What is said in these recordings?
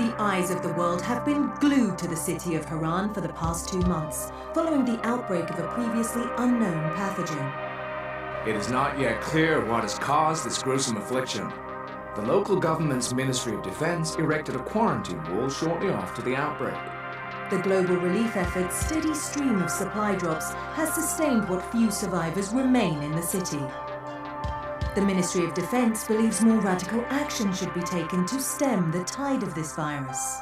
The eyes of the world have been glued to the city of Haran for the past 2 months, following the outbreak of a previously unknown pathogen. It is not yet clear what has caused this gruesome affliction. The local government's Ministry of Defense erected a quarantine wall shortly after the outbreak. The global relief effort's steady stream of supply drops has sustained what few survivors remain in the city. The Ministry of Defense believes more radical action should be taken to stem the tide of this virus.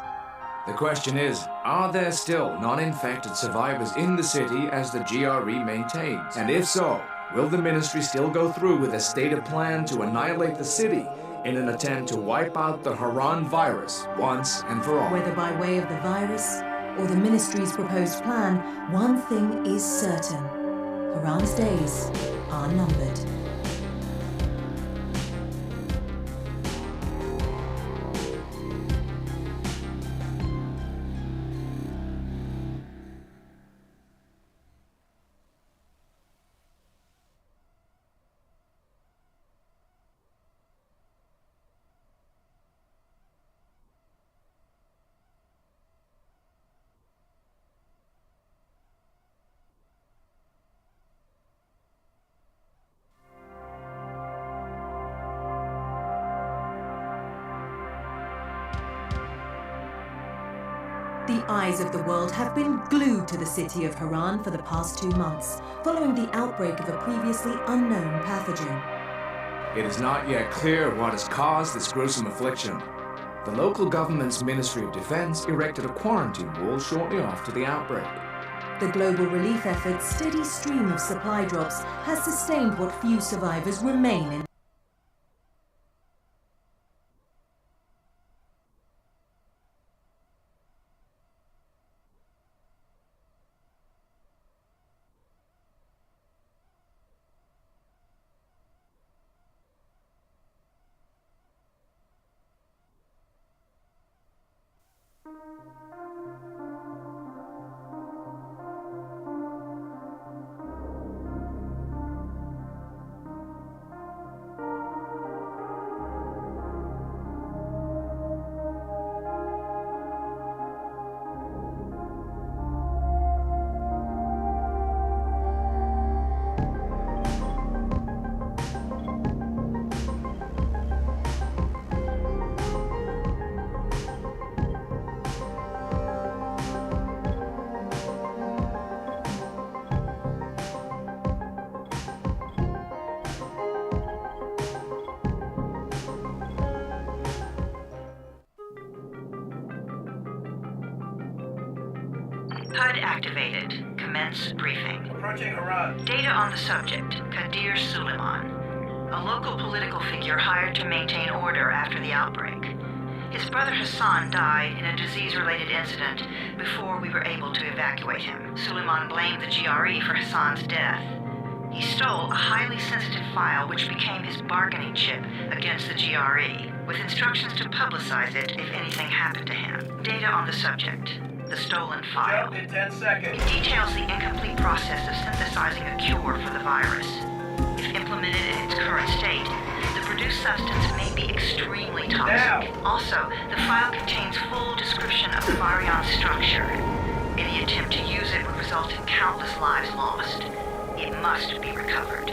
The question is, are there still non-infected survivors in the city as the GRE maintains? And if so, will the ministry still go through with a stated plan to annihilate the city in an attempt to wipe out the Haran virus once and for all? Whether by way of the virus or the ministry's proposed plan, one thing is certain: Haran's days are numbered. The eyes of the world have been glued to the city of Haran for the past 2 months, following the outbreak of a previously unknown pathogen. It is not yet clear what has caused this gruesome affliction. The local government's Ministry of Defense erected a quarantine wall shortly after the outbreak. The global relief effort's steady stream of supply drops has sustained what few survivors remain in. HUD activated. Commence briefing. Approaching Haran. Data on the subject, Kadir Suleiman, a local political figure hired to maintain order after the outbreak. His brother Hassan died in a disease-related incident before we were able to evacuate him. Suleiman blamed the GRE for Hassan's death. He stole a highly sensitive file which became his bargaining chip against the GRE, with instructions to publicize it if anything happened to him. Data on the subject. The stolen file. Jump in 10 seconds. It details the incomplete process of synthesizing a cure for the virus. If implemented in its current state, the produced substance may be extremely toxic. Now. Also, the file contains full description of the virion structure. Any attempt to use it would result in countless lives lost. It must be recovered.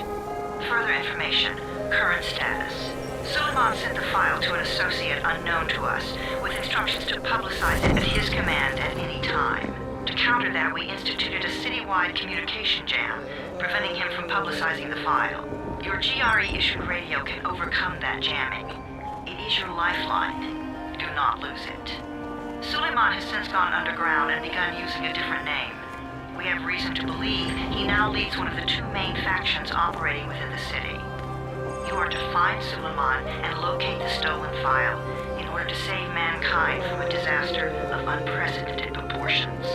Further information, current status. Suleiman sent the file to an associate unknown to us, with instructions to publicize it at his command at any time. To counter that, we instituted a citywide communication jam, preventing him from publicizing the file. Your GRE-issued radio can overcome that jamming. It is your lifeline. Do not lose it. Suleiman has since gone underground and begun using a different name. We have reason to believe he now leads one of the 2 main factions operating within the city. You are to find Suleiman and locate the stolen file in order to save mankind from a disaster of unprecedented proportions.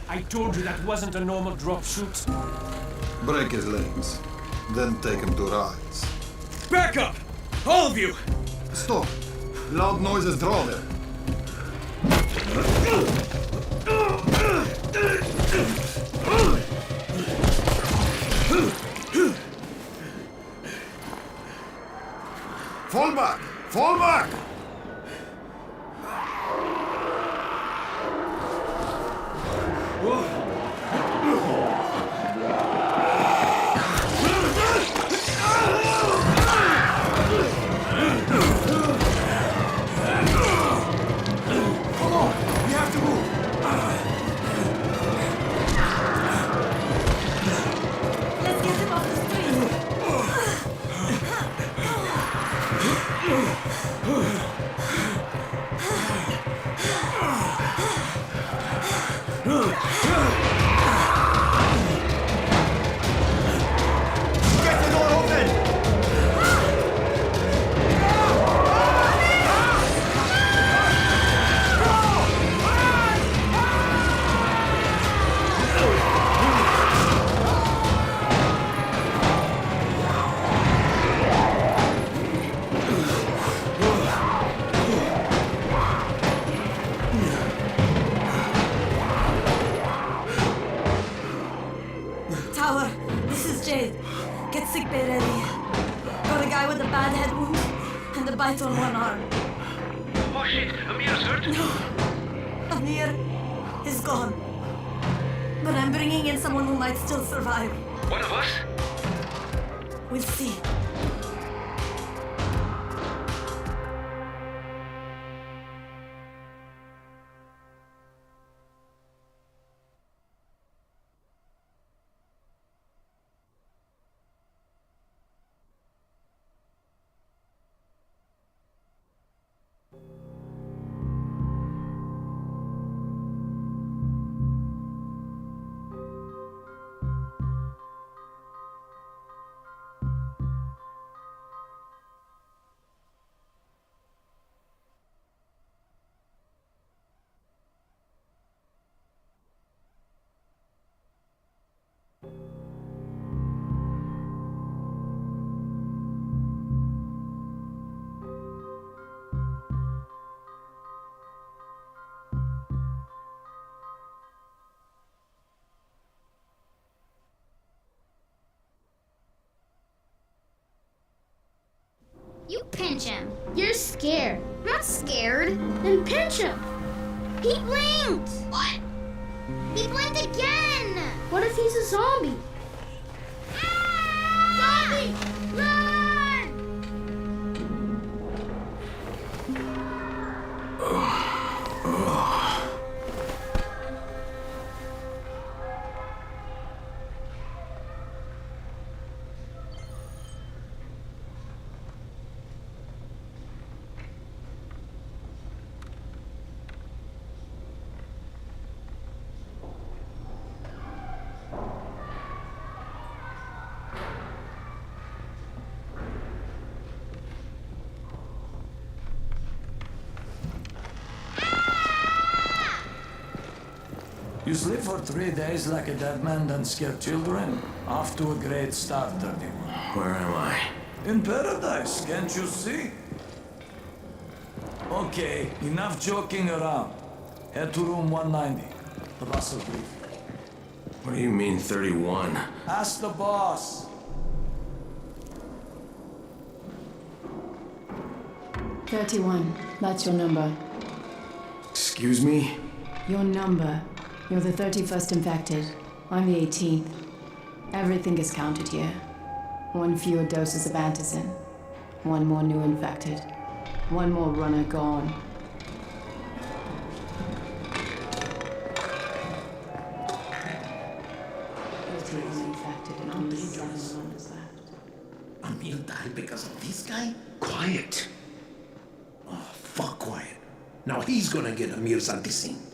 I told you that wasn't a normal drop shoot. Break his legs, then take him to rise. backup! All of you! Stop! Loud noises draw there. Fall back! Fall back! Come on! We have to move! Let's get him off the street. Get the door open! Tower, this is Jade. Get sick bay ready. Got a guy with a bad head wound and a bite on one arm. Oh shit, Amir's hurt? Amir is gone. But I'm bringing in someone who might still survive. One of us? We'll see. You pinch him. You're scared. I'm not scared. Then pinch him. He blinked. What? He blinked again. What if he's a zombie? Zombie! Run! You sleep for 3 days like a dead man, then scare children? Off to a great start, 31. Where am I? In paradise, can't you see? Okay, enough joking around. Head to room 190. The boss will brief. What do you mean, 31? Ask the boss. 31, that's your number. Excuse me? Your number. You're the 31st infected. I'm the 18th. Everything is counted here. 1 fewer doses of antizin. 1 more new infected. 1 more runner gone. Infected and only 7 runners left. Amir died because of this guy? Quiet. Oh, fuck quiet. Now he's gonna get Amir's anti-scene.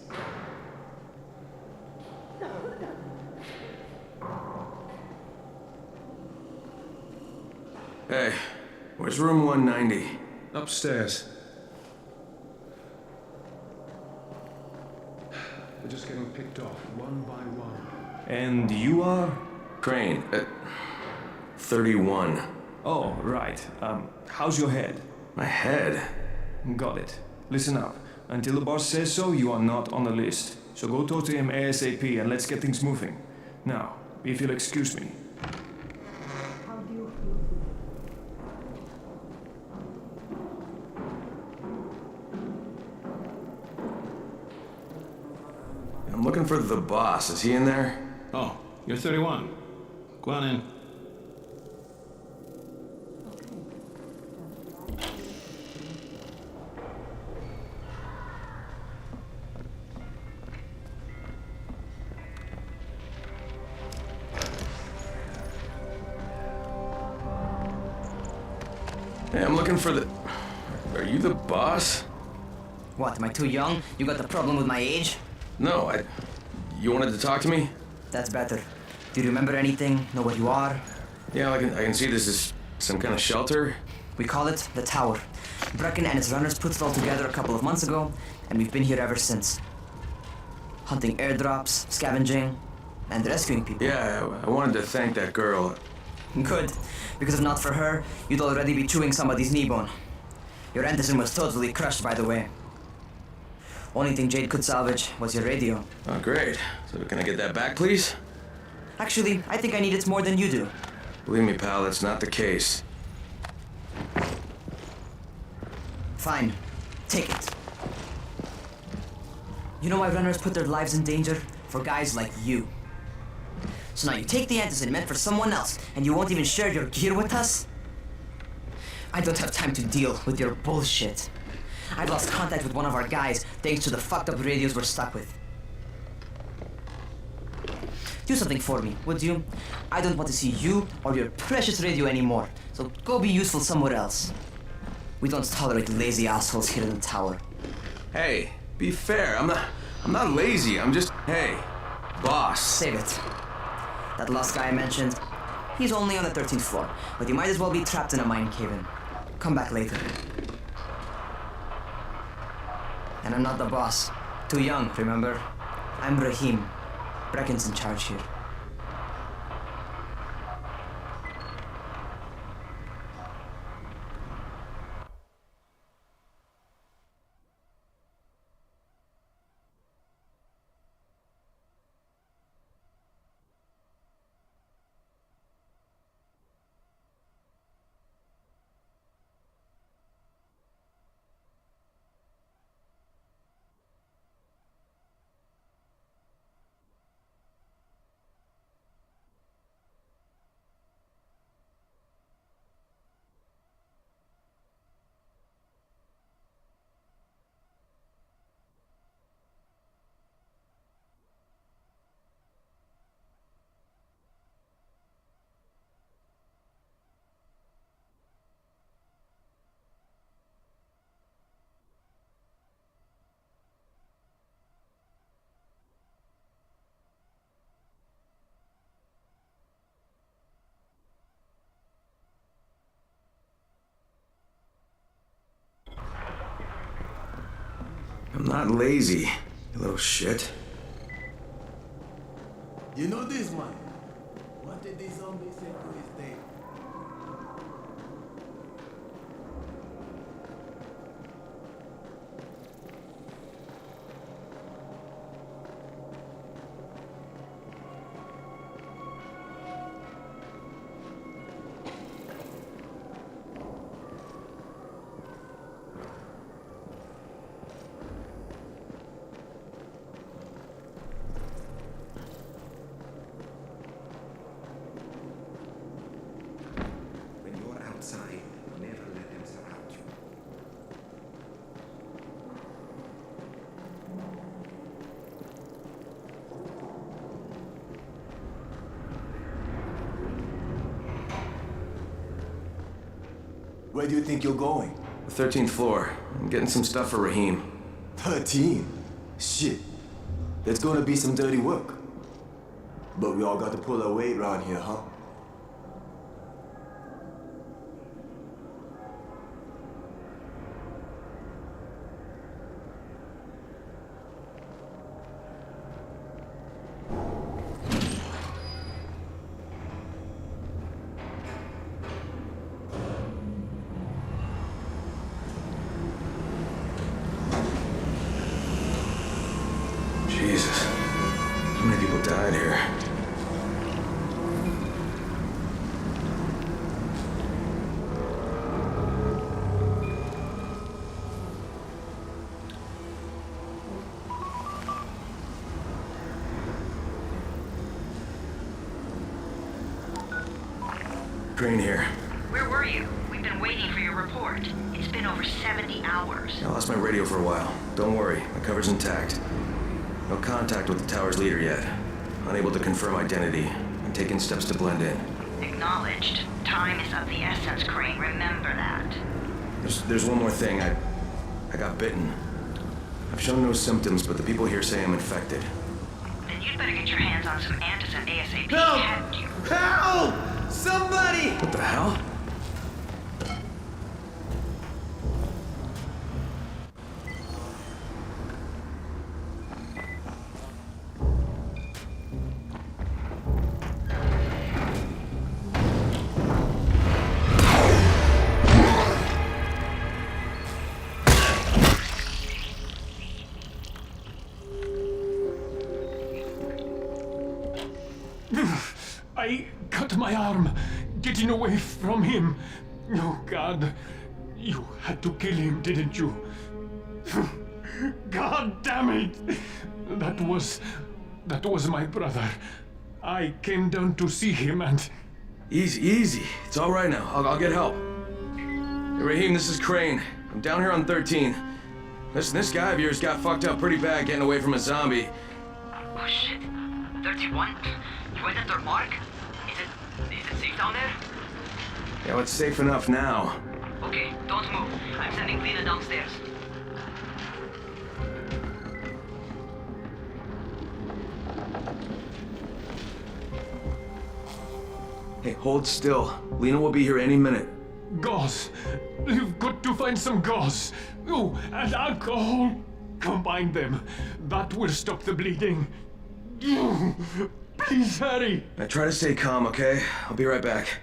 Hey, where's room 190? Upstairs. We're just getting picked off one by one. And you are? Crane. 31. Oh, right. How's your head? My head? Got it. Listen up. Until the boss says so, you are not on the list. So go talk to him ASAP and let's get things moving. Now, if you'll excuse me. I'm looking for the boss. Is he in there? Oh, you're 31. Go on in. Hey, I'm looking for the... Are you the boss? What, am I too young? You got the problem with my age? No, You wanted to talk to me? That's better. Do you remember anything? Know what you are? Yeah, I can see this is some kind of shelter. We call it the Tower. Brecken and his runners put it all together a couple of months ago, and we've been here ever since. Hunting airdrops, scavenging, and rescuing people. Yeah, I wanted to thank that girl. Good, because if not for her, you'd already be chewing somebody's knee bone. Your Anderson was totally crushed, by the way. Only thing Jade could salvage was your radio. Oh, great. So can I get that back, please? Actually, I think I need it more than you do. Believe me, pal, that's not the case. Fine. Take it. You know why runners put their lives in danger? For guys like you. So now you take the Anderson meant for someone else, and you won't even share your gear with us? I don't have time to deal with your bullshit. I've lost contact with one of our guys thanks to the fucked up radios we're stuck with. Do something for me, would you? I don't want to see you or your precious radio anymore, so go be useful somewhere else. We don't tolerate lazy assholes here in the tower. Hey, be fair. I'm not lazy. I'm just... Hey, boss. Save it. That last guy I mentioned, he's only on the 13th floor, but he might as well be trapped in a mine cave-in. Come back later. And I'm not the boss. Too young, remember? I'm Rahim. Brecken's in charge here. I'm not lazy, you little shit. You know this man? What did these zombies say to his day? Outside, never let them surround you. Where do you think you're going? The 13th floor. I'm getting some stuff for Rahim. 13? Shit. That's gonna be some dirty work. But we all got to pull our weight around here, huh? How many people died here? Crane here. Where were you? We've been waiting for your report. It's been over 70 hours. I lost my radio for a while. Don't worry, my cover's intact. No contact with the tower's leader yet. Unable to confirm identity. I'm taking steps to blend in. Acknowledged. Time is of the essence, Crane. Remember that. There's one more thing. I got bitten. I've shown no symptoms, but the people here say I'm infected. Then you'd better get your hands on some antizin ASAP. Help! Hadn't you? Help! Somebody! What the hell? I cut my arm getting away from him. Oh, God. You had to kill him, didn't you? God damn it! That was my brother. I came down to see him and... Easy. It's all right now. I'll get help. Hey, Raheem, this is Crane. I'm down here on 13. Listen, this guy of yours got fucked up pretty bad getting away from a zombie. Oh, shit. 31? You went after Mark? Is it safe down there? Yeah, well, it's safe enough now. Okay, don't move. I'm sending Lena downstairs. Hey, hold still. Lena will be here any minute. Gauze. You've got to find some gauze. Oh, and alcohol. Combine them. That will stop the bleeding. Please hurry. Now try to stay calm, okay? I'll be right back.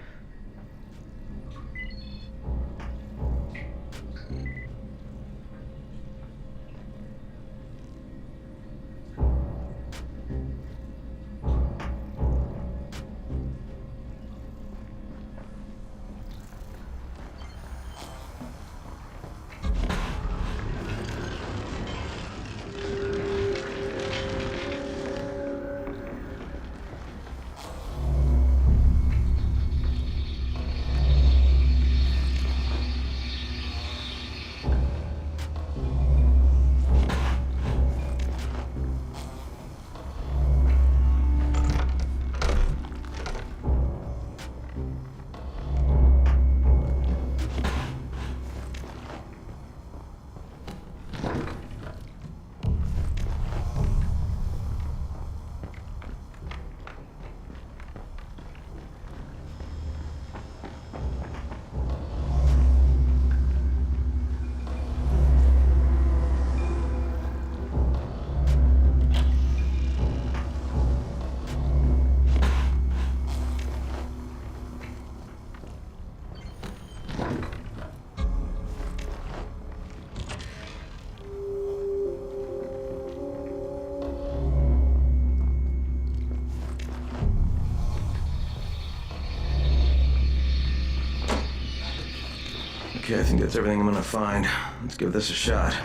Okay, I think that's everything I'm gonna find. Let's give this a shot.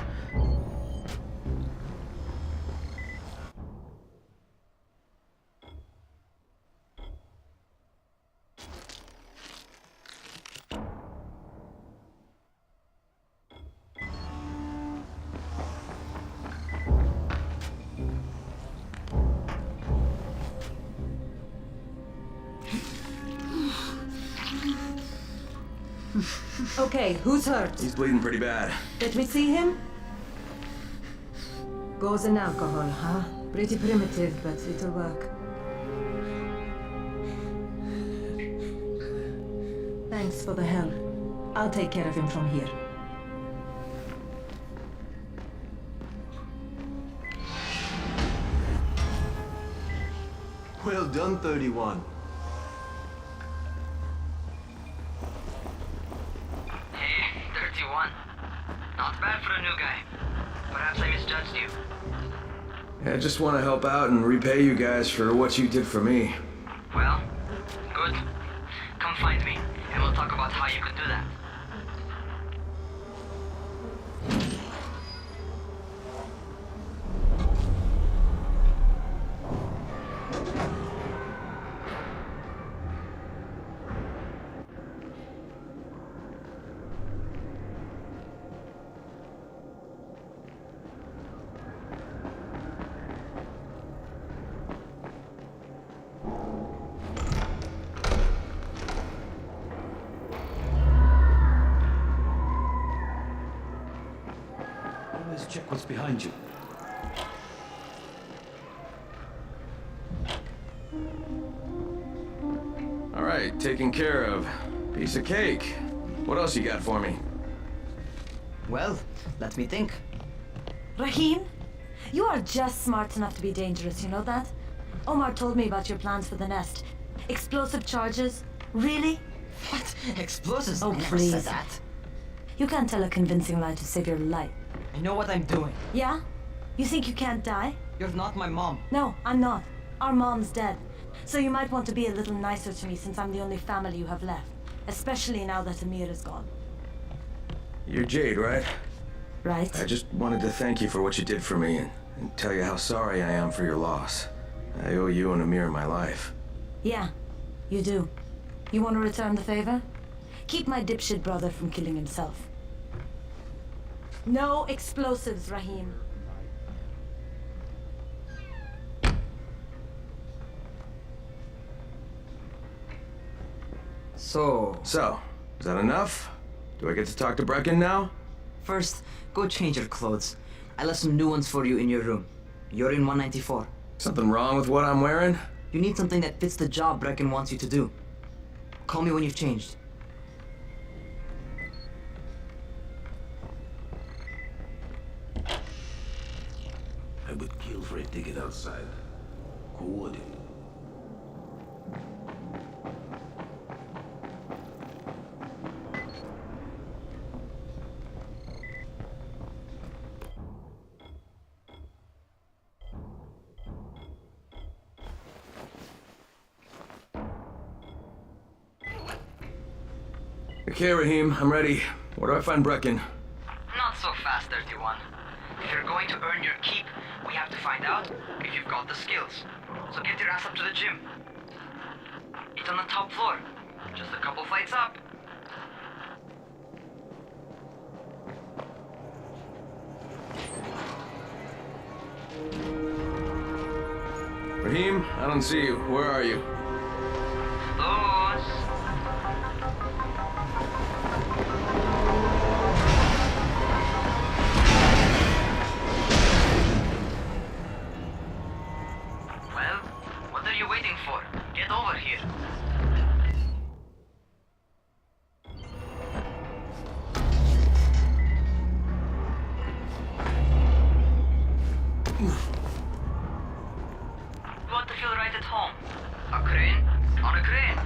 Okay, who's hurt? He's bleeding pretty bad. Let me see him. Gauze and alcohol, huh? Pretty primitive, but it'll work. Thanks for the help. I'll take care of him from here. Well done, 31. Not bad for a new guy. Perhaps I misjudged you. I just want to help out and repay you guys for what you did for me. Well, good. Come find me, and we'll talk about how you could do that. Always check what's behind you. All right, taken care of. Piece of cake. What else you got for me? Well, let me think. Rahim, you are just smart enough to be dangerous, you know that? Omar told me about your plans for the nest. Explosive charges? Really? What? Explosives? Oh, I never please. said that. You can't tell a convincing lie to save your life. I know what I'm doing. Yeah? You think you can't die? You're not my mom. No, I'm not. Our mom's dead. So you might want to be a little nicer to me since I'm the only family you have left. Especially now that Amir is gone. You're Jade, right? Right. I just wanted to thank you for what you did for me and tell you how sorry I am for your loss. I owe you and Amir my life. Yeah, you do. You want to return the favor? Keep my dipshit brother from killing himself. No explosives, Rahim. So, is that enough? Do I get to talk to Brecken now? first, go change your clothes. I left some new ones for you in your room. You're in 194. Something wrong with what I'm wearing? You need something that fits the job Brecken wants you to do. Call me when you've changed. I would kill for a ticket outside. Who wouldn't? Okay, Rahim, I'm ready. Where do I find Brecken? Not so fast, 31. If you're going to earn your keep, we have to find out if you've got the skills. So get your ass up to the gym. It's on the top floor. Just a couple flights up. Rahim, I don't see you. Where are you? Those. Well, what are you waiting for? Get over here. You want to feel right at home? A crane? On a crane.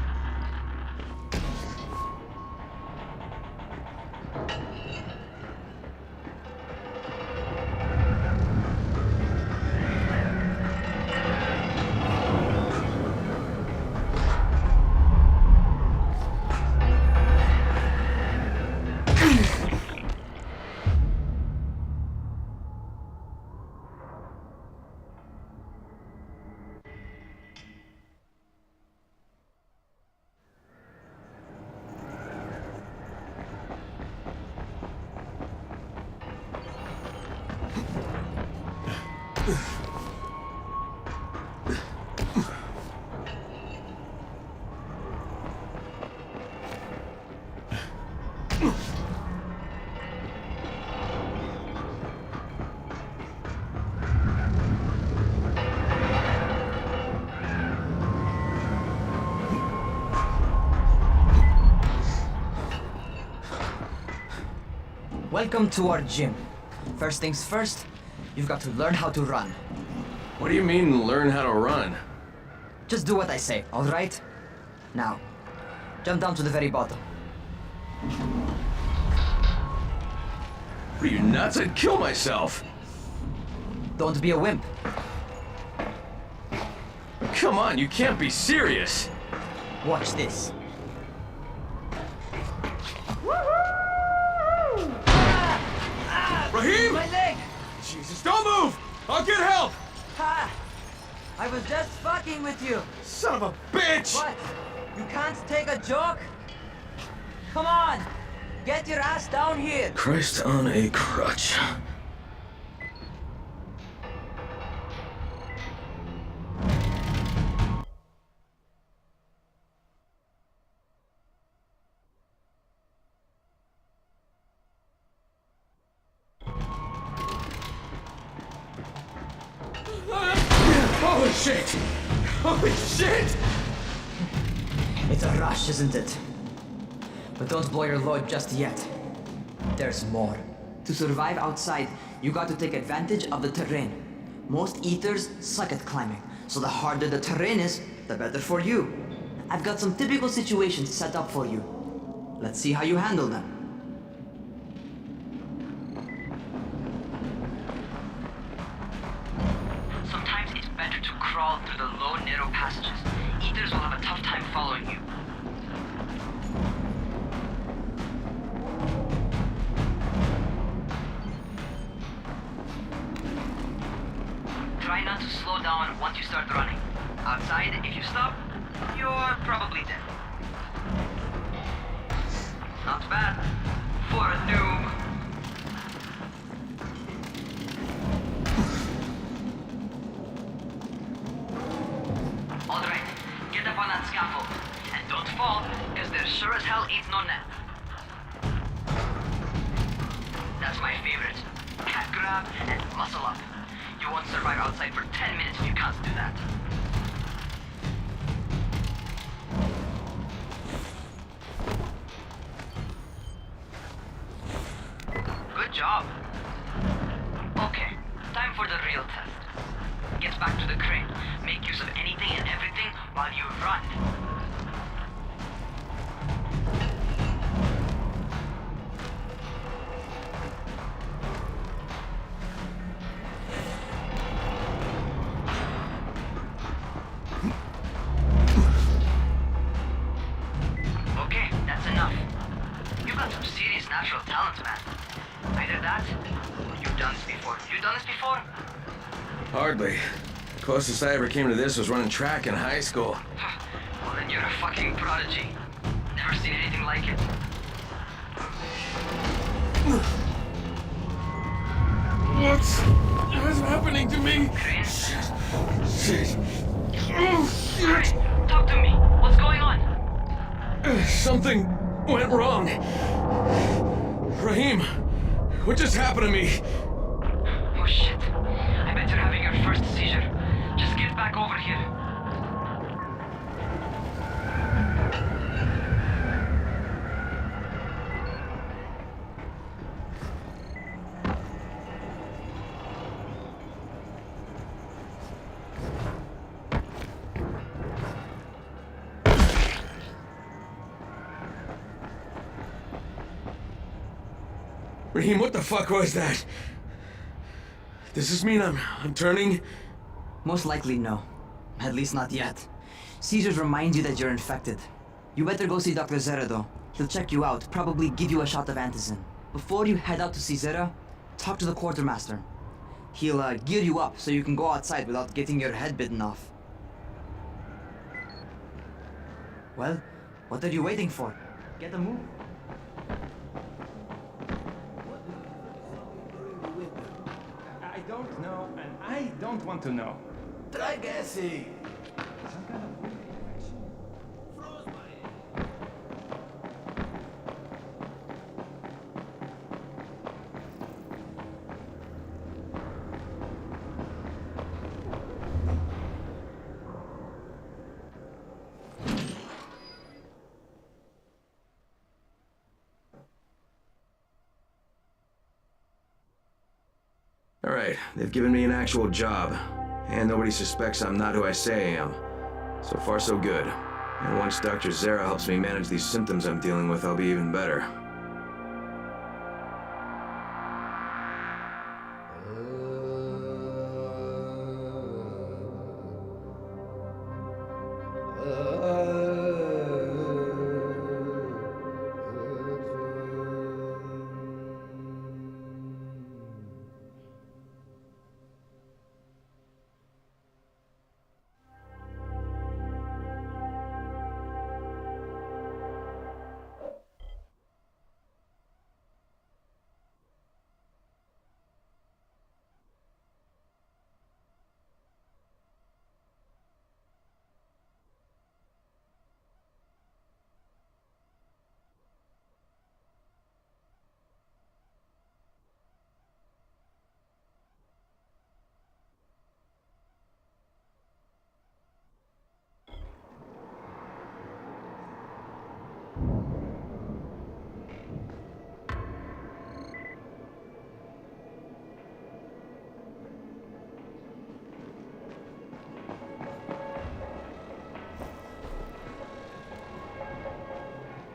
Welcome to our gym. First things first, you've got to learn how to run. What do you mean, learn how to run? Just do what I say, all right? Now, jump down to the very bottom. Are you nuts? I'd kill myself. Don't be a wimp. Come on, you can't be serious. Watch this. Raheem! My leg! Jesus, don't move! I'll get help! Ha! I was just fucking with you. Son of a bitch! What? You can't take a joke? Come on! Get your ass down here! Christ on a crutch. Holy shit! Holy shit! It's a rush, isn't it? But don't blow your load just yet. There's more. To survive outside, you got to take advantage of the terrain. Most eaters suck at climbing, so the harder the terrain is, the better for you. I've got some typical situations set up for you. Let's see how you handle them. Sometimes it's better to crawl through the low, narrow passages. Eaters will have a tough time following you. Try not to slow down once you start running. Outside, if you stop, you're probably dead. Not bad for a noob. Alright, get up on that scaffold. And don't fall, because there sure as hell ain't no net. That's my favorite. Cat grab and muscle up. You won't survive outside for 10 minutes if you can't do that. Good job. Okay, time for the real test. Get back to the crane. Make use of anything and everything while you run. Okay, that's enough. You've got some serious natural talent, man. Either that, or you've done this before. You done this before? Hardly. Closest I ever came to this was running track in high school. Well, then you're a fucking prodigy. Never seen anything like it. What's happening to me? Crane? Shit. Crane, talk to me. What's going on? Something went wrong. Raheem, what just happened to me? Oh shit. I bet you're having your first seizure. Just get back over here. Raheem, what the fuck was that? Does this mean I'm turning? Most likely no. At least not yet. Seizures remind you that you're infected. You better go see Dr. Zera though. He'll check you out, probably give you a shot of antizin. Before you head out to see Zera, talk to the quartermaster. He'll gear you up so you can go outside without getting your head bitten off. Well, what are you waiting for? Get a move. I don't know, and I don't want to know. Try gassy. Some kind of weird infection. All right, they've given me an actual job. And nobody suspects I'm not who I say I am. So far, so good. And once Dr. Zera helps me manage these symptoms I'm dealing with, I'll be even better.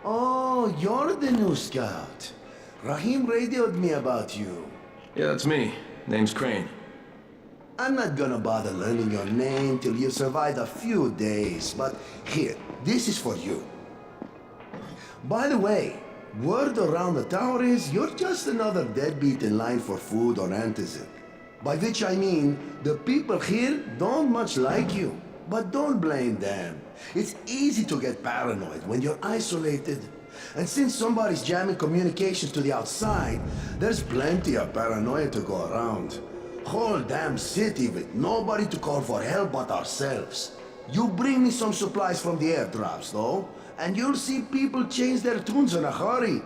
Oh, you're the new scout. Rahim radioed me about you. Yeah, that's me. Name's Crane. I'm not gonna bother learning your name till you've survived a few days, but here, this is for you. By the way, word around the tower is you're just another deadbeat in line for food or antizin. By which I mean, the people here don't much like you. But don't blame them. It's easy to get paranoid when you're isolated. And since somebody's jamming communications to the outside, there's plenty of paranoia to go around. Whole damn city with nobody to call for help but ourselves. You bring me some supplies from the airdrops, though, and you'll see people change their tunes in a hurry.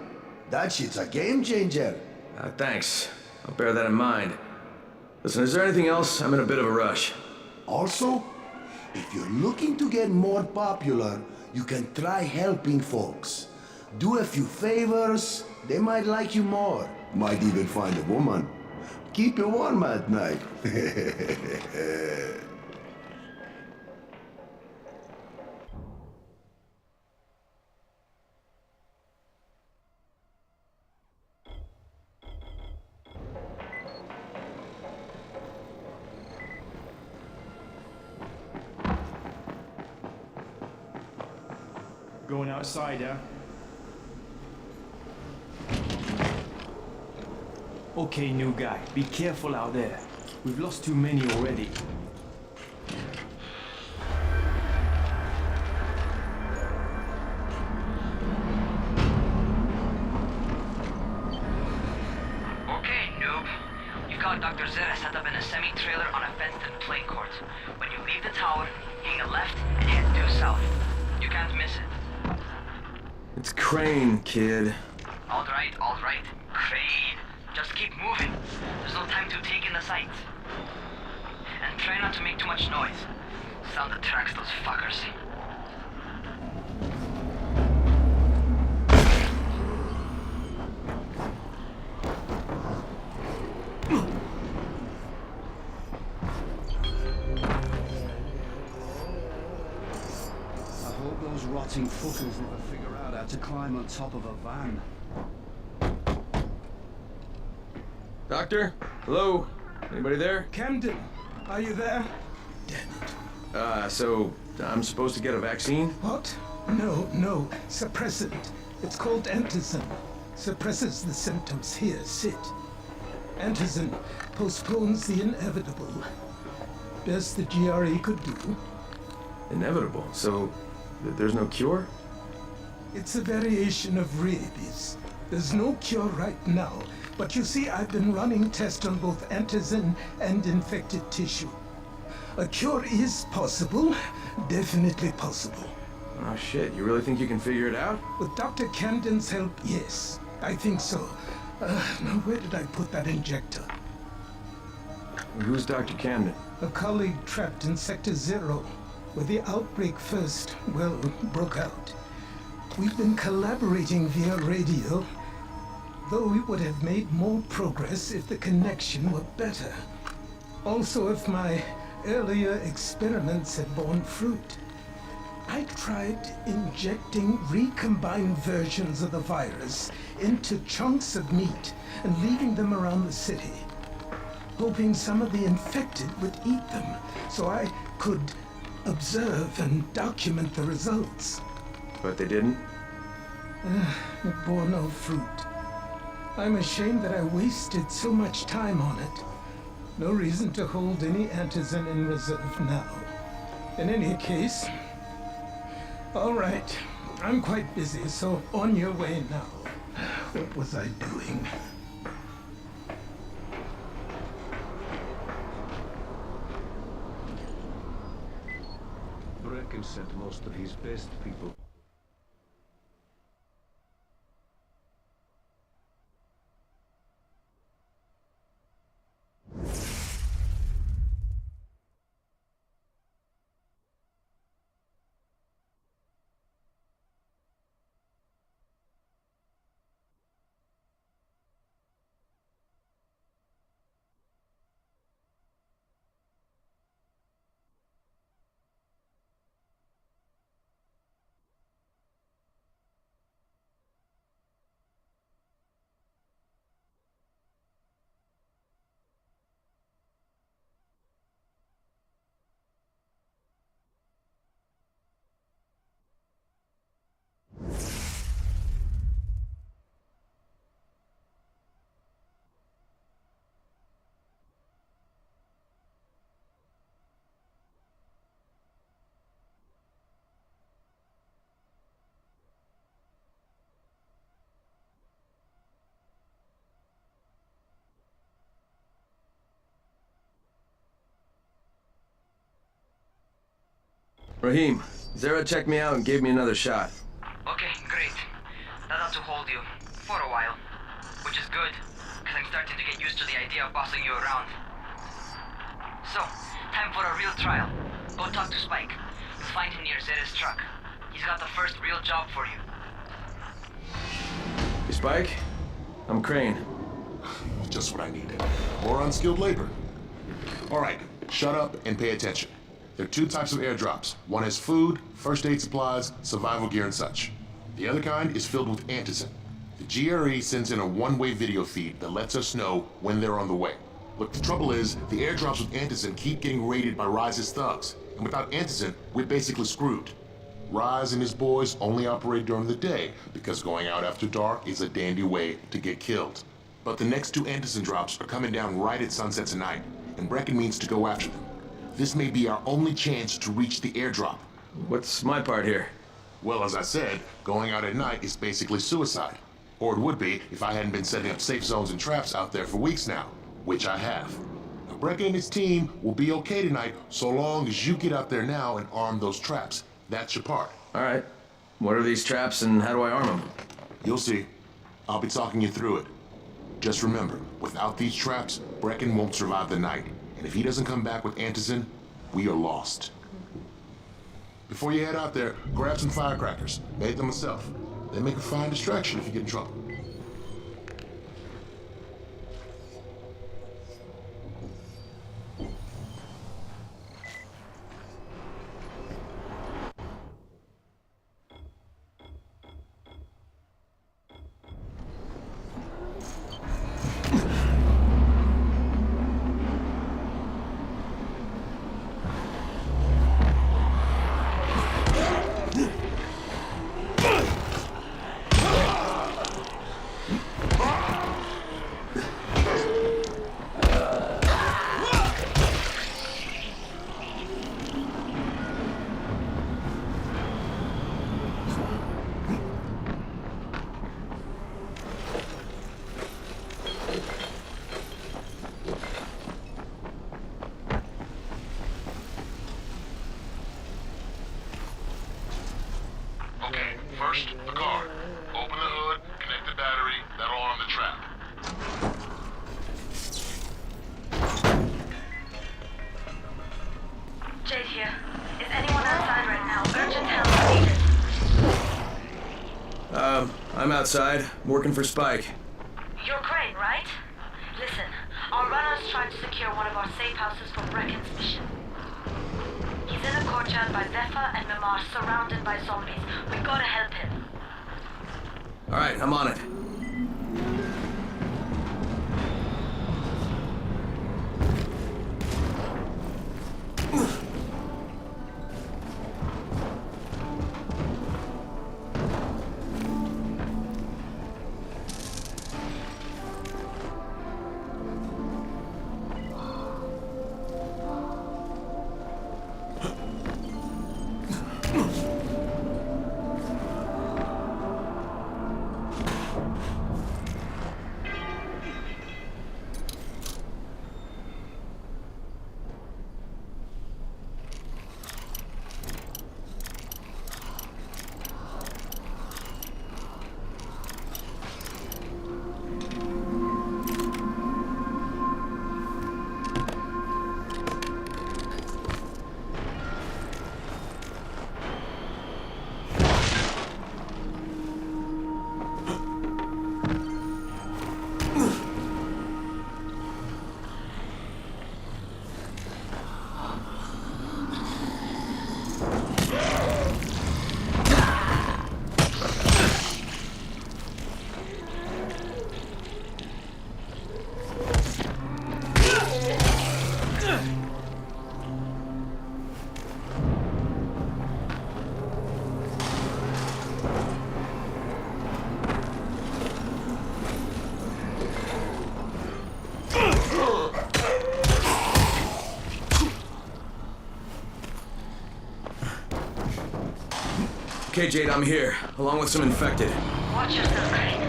That shit's a game changer. Thanks. I'll bear that in mind. Listen, is there anything else? I'm in a bit of a rush. Also, if you're looking to get more popular, you can try helping folks. Do a few favors, they might like you more. Might even find a woman. Keep you warm at night. Going outside, yeah? Okay, new guy, be careful out there. We've lost too many already. Okay, noob. You've got Dr. Zera set up in a semi-trailer on a fenced-in play court. When you leave the tower, hang a left and head due south. You can't miss it. It's Crane, kid. All right. Crane. Just keep moving. There's no time to take in the sights. And try not to make too much noise. Sound attracts those fuckers. I hope those rotting fuckers never figure out how to climb on top of a van. Doctor? Hello? Anybody there? Camden, are you there? So I'm supposed to get a vaccine? What? No. Suppressant. It's called antizin. Suppresses the symptoms. Here, sit. Antizin postpones the inevitable. Best the GRE could do. Inevitable? So there's no cure? It's a variation of rabies. There's no cure right now. But you see, I've been running tests on both antizin and infected tissue. A cure is possible. Definitely possible. Oh shit, you really think you can figure it out? With Dr. Camden's help, yes. I think so. Now where did I put that injector? Who's Dr. Camden? A colleague trapped in Sector 0, where the outbreak first, broke out. We've been collaborating via radio, though we would have made more progress if the connection were better. Also, if my earlier experiments had borne fruit. I tried injecting recombined versions of the virus into chunks of meat and leaving them around the city, hoping some of the infected would eat them so I could observe and document the results. But they didn't? It bore no fruit. I'm ashamed that I wasted so much time on it. No reason to hold any antizin in reserve now. In any case, all right. I'm quite busy, so on your way now. What was I doing? Brecken sent most of his best people. Rahim, Zara checked me out and gave me another shot. Okay, great. That ought to hold you. For a while. Which is good, because I'm starting to get used to the idea of bossing you around. So, time for a real trial. Go talk to Spike. You'll find him near Zera's truck. He's got the first real job for you. Hey, Spike? I'm Crane. Just what I needed. More unskilled labor. All right, shut up and pay attention. There are two types of airdrops. One has food, first aid supplies, survival gear and such. The other kind is filled with antizin. The GRE sends in a one-way video feed that lets us know when they're on the way. Look, the trouble is, the airdrops with antizin keep getting raided by Rise's thugs. And without antizin, we're basically screwed. Rise and his boys only operate during the day because going out after dark is a dandy way to get killed. But the next two antizin drops are coming down right at sunset tonight, and Brecken means to go after them. This may be our only chance to reach the airdrop. What's my part here? Well, as I said, going out at night is basically suicide. Or it would be if I hadn't been setting up safe zones and traps out there for weeks now, which I have. Now, Brecken and his team will be okay tonight so long as you get out there now and arm those traps. That's your part. All right. What are these traps and how do I arm them? You'll see. I'll be talking you through it. Just remember, without these traps, Brecken won't survive the night. And if he doesn't come back with antizin, we are lost. Before you head out there, grab some firecrackers. Made them myself. They make a fine distraction if you get in trouble. First, the car. Open the hood, connect the battery, that'll arm the trap. Jade here. Is anyone outside right now? Urgent help needed. I'm outside, working for Spike. You're Crane, right? Listen, our runners tried to secure one of our safe houses for Brecken's mission. He's in a courtyard by Zephyr and Mimar, surrounded by zombies. We gotta help him. All right, I'm on it. Okay, Jade, I'm here, along with some infected. Watch yourself, Crane.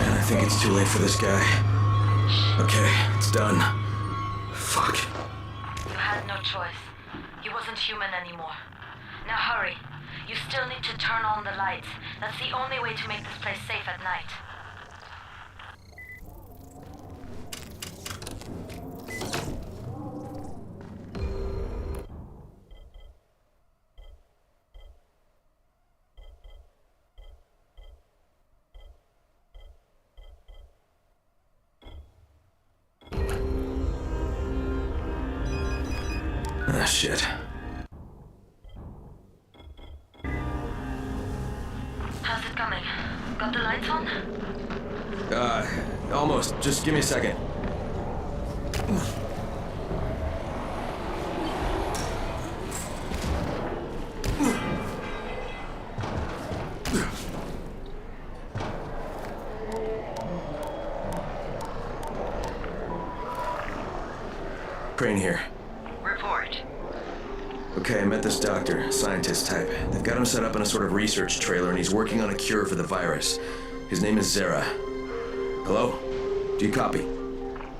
I think it's too late for this guy. Okay, it's done. Fuck. You had no choice. He wasn't human anymore. Now hurry. You still need to turn on the lights. That's the only way to make this place safe at night. Ah, shit. How's it coming? Got the lights on? Almost. Just give me a second. Crane here. Report. Okay, I met this doctor, scientist type. They've got him set up in a sort of research trailer, and he's working on a cure for the virus. His name is Zera. Hello? Do you copy?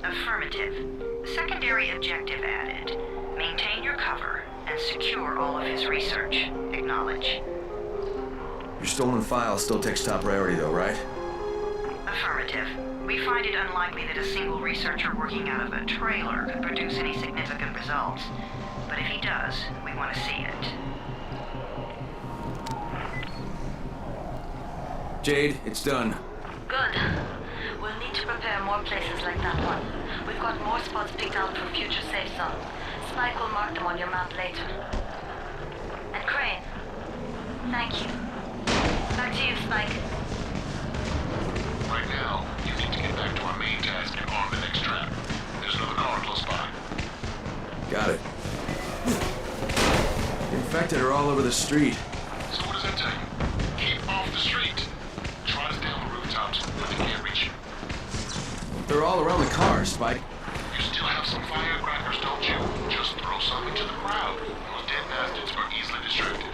Affirmative. Secondary objective added. Maintain your cover and secure all of his research. Acknowledge. Your stolen file still takes top priority, though, right? Affirmative. We find it unlikely that a single researcher working out of a trailer could produce any significant results. But if he does, we want to see it. Jade, it's done. Good. We'll need to prepare more places like that one. We've got more spots picked out for future safe zone. Spike will mark them on your map later. And Crane, thank you. Back to you, Spike. Right now, you need to get back to our main task and arm the next trap. There's another car close by. Got it. The infected are all over the street. So what does that tell you? Keep off the street. Try to stay on the rooftops where they can't reach you. They're all around the car, Spike. You still have some firecrackers, don't you? Just throw some into the crowd. Those dead bastards are easily distracted.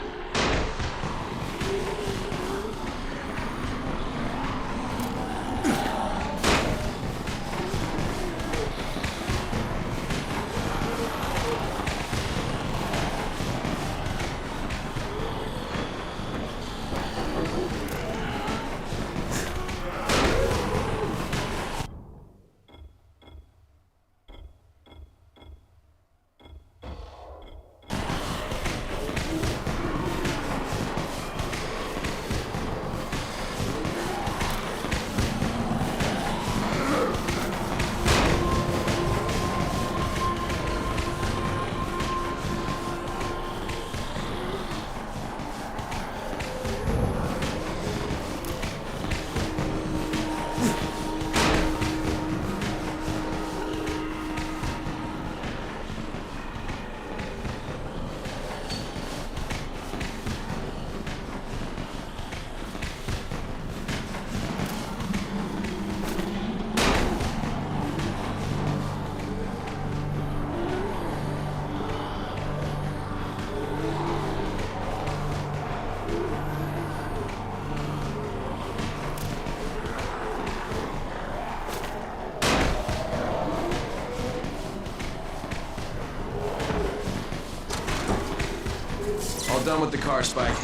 All done with the car, Spike.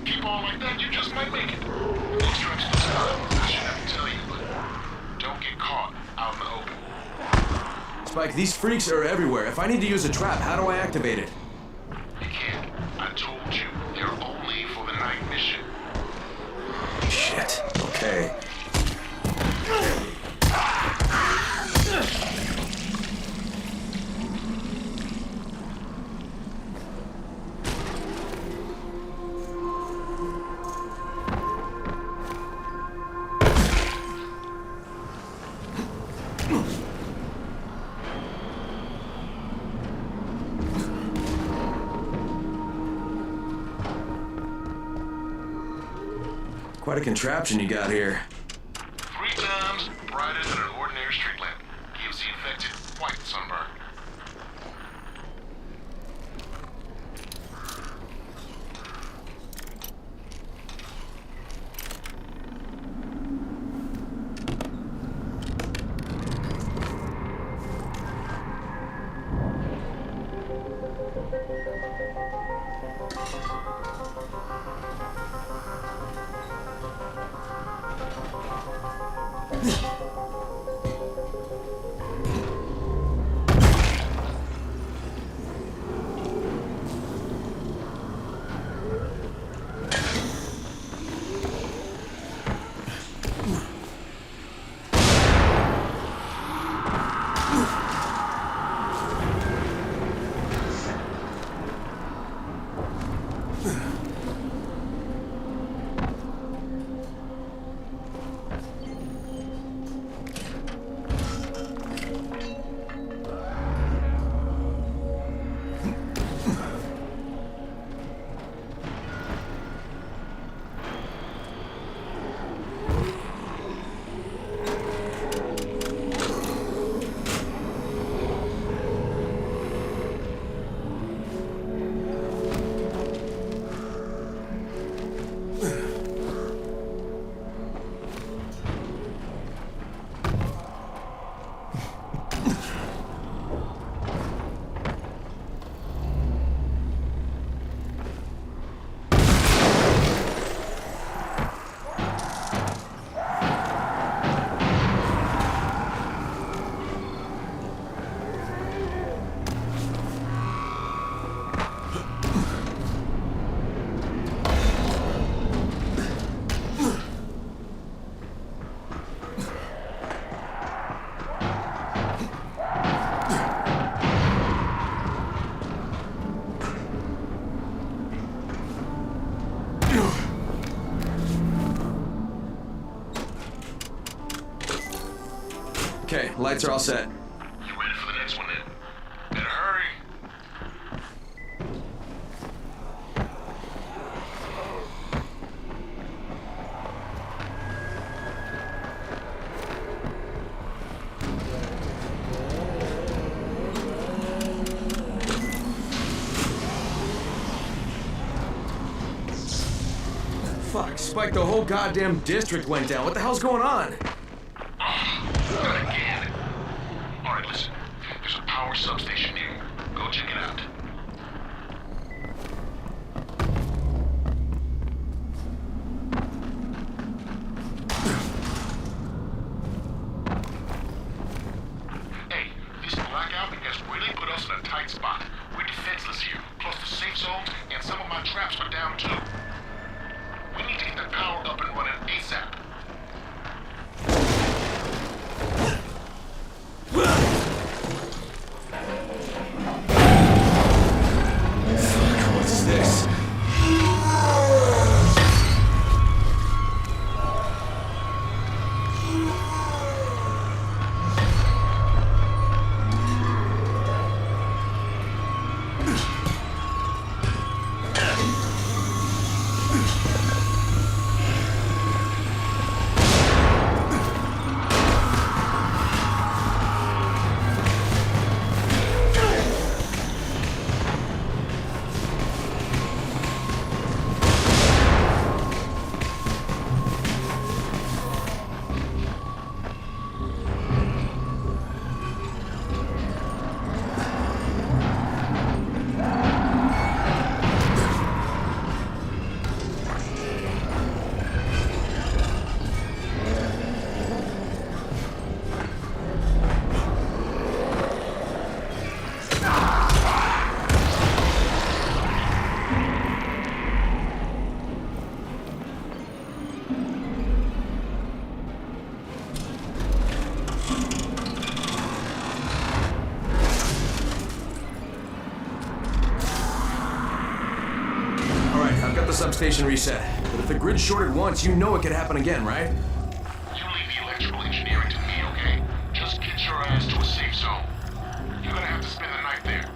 Keep on like that, you just might make it. Those traps this time, I should have to tell you, but don't get caught out in the open. Spike, these freaks are everywhere. If I need to use a trap, how do I activate it? You can't. I told you, they're only for the night mission. Shit. Okay. Quite a contraption you got here. 3 times brighter than an ordinary street lamp. Gives the infected quite the sunburn. Okay, lights are all set. You ready for the next one then? Better hurry. Fuck, Spike, the whole goddamn district went down. What the hell's going on? Not again. Alright, listen. There's a power substation here. Go check it out. Hey, this blackout has really put us in a tight spot. We're defenseless here. Plus the safe zones and some of my traps are down too. We need to get the power up and running ASAP. What's this? the substation reset. But if the grid shorted once, you know it could happen again, right? You leave the electrical engineering to me, okay? Just get your ass to a safe zone. You're gonna have to spend the night there.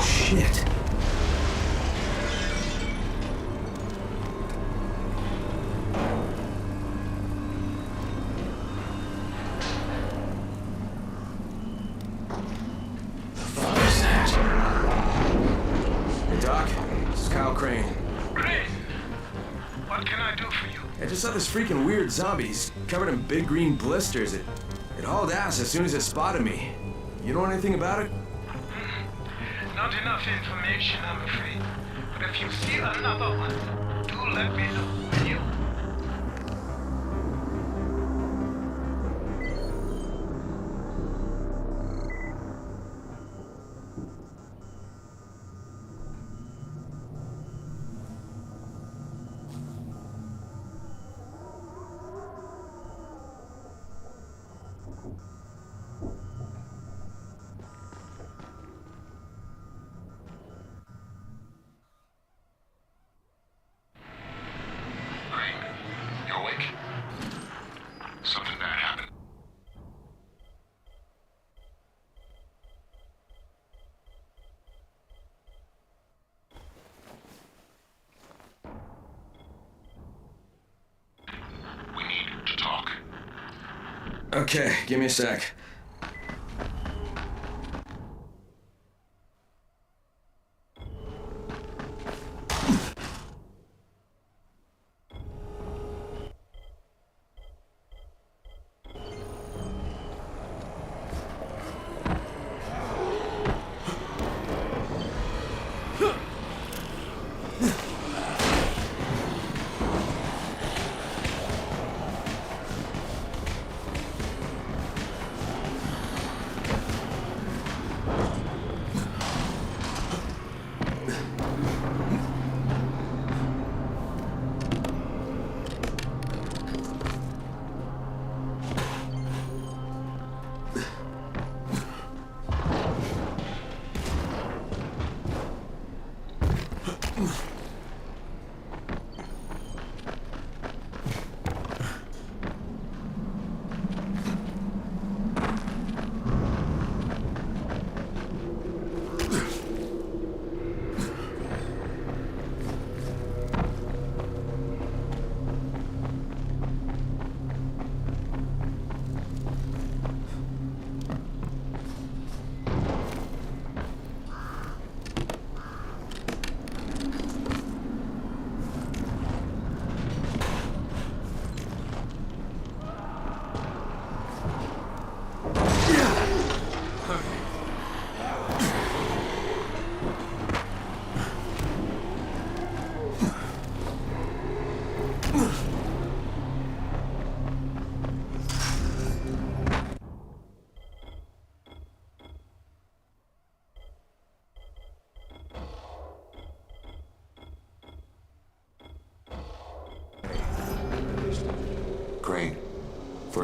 Shit. Hey, Doc. This is Kyle Crane. Crane! What can I do for you? I just saw this freaking weird zombie. He's covered in big green blisters. It hauled ass as soon as it spotted me. You know anything about it? Not enough information, I'm afraid. But if you see another one, do let me know, will you? Something bad happened. We need to talk. Okay, give me a sec.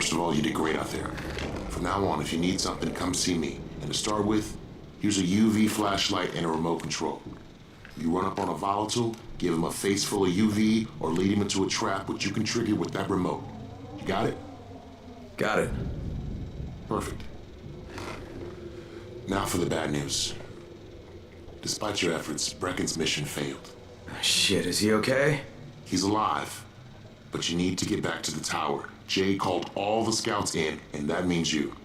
First of all, you did great out there. From now on, if you need something, come see me. And to start with, here's a UV flashlight and a remote control. If you run up on a volatile, give him a face full of UV or lead him into a trap which you can trigger with that remote. You got it? Got it. Perfect. Now for the bad news. Despite your efforts, Brecken's mission failed. Shit, is he okay? He's alive. But you need to get back to the tower. Jay called all the scouts in, and that means you.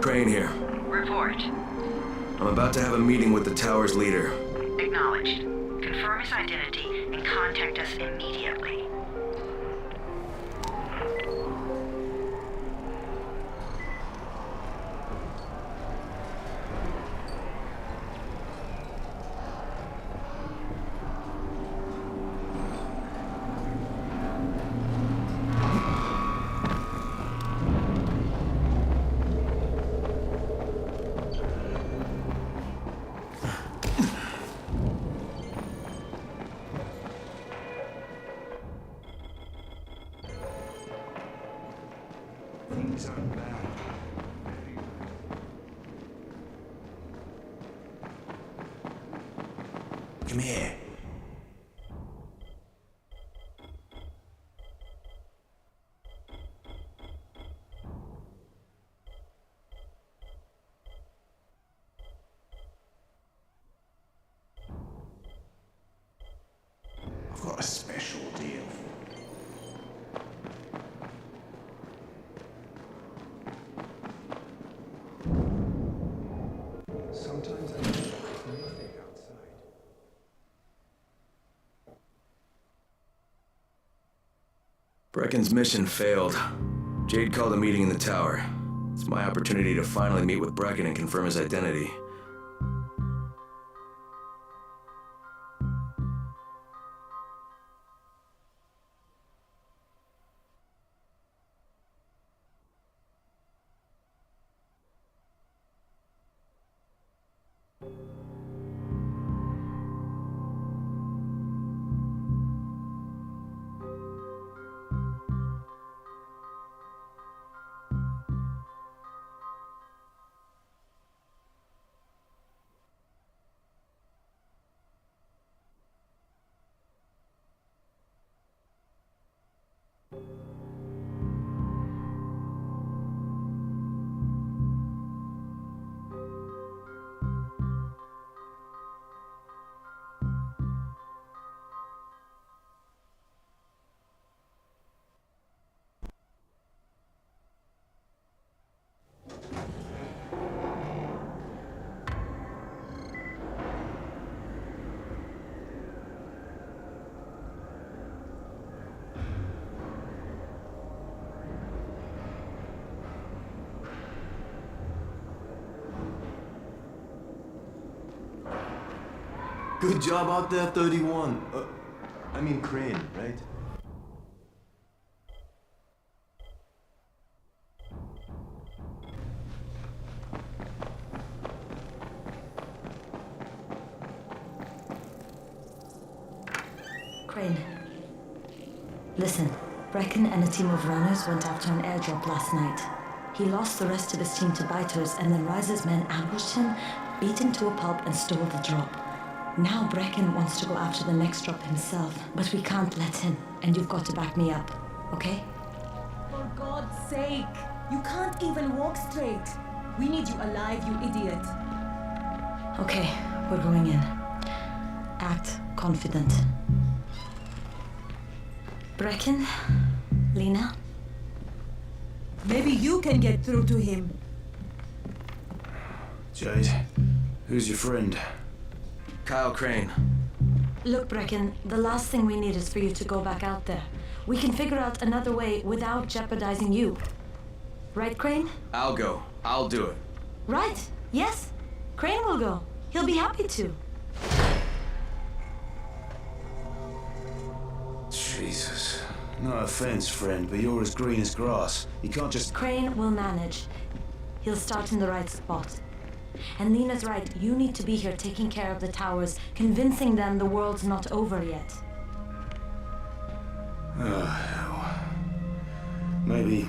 Crane here. Report. I'm about to have a meeting with the tower's leader. Acknowledged. Confirm his identity and contact us immediately. Things aren't bad. Come here. I've got a special deal. Sometimes I feel like nothing outside. Brecken's mission failed. Jade called a meeting in the tower. It's my opportunity to finally meet with Brecken and confirm his identity. Good job out there, 31. I mean Crane, right? Crane. Listen, Brecken and a team of runners went after an airdrop last night. He lost the rest of his team to biters, and then Rise's men ambushed him, beat him to a pulp, and stole the drop. Now Brecken wants to go after the next drop himself, but we can't let him, and you've got to back me up, okay? For God's sake, you can't even walk straight. We need you alive, you idiot. Okay, we're going in. Act confident. Brecken? Lena? Maybe you can get through to him. Jade, who's your friend? Kyle Crane. Look, Brecken, the last thing we need is for you to go back out there. We can figure out another way without jeopardizing you. Right, Crane? I'll go. I'll do it. Right. Yes. Crane will go. He'll be happy to. Jesus. No offense, friend, but you're as green as grass. You can't just... Crane will manage. He'll start in the right spot. And Lena's right, you need to be here taking care of the towers, convincing them the world's not over yet. Oh, hell. Maybe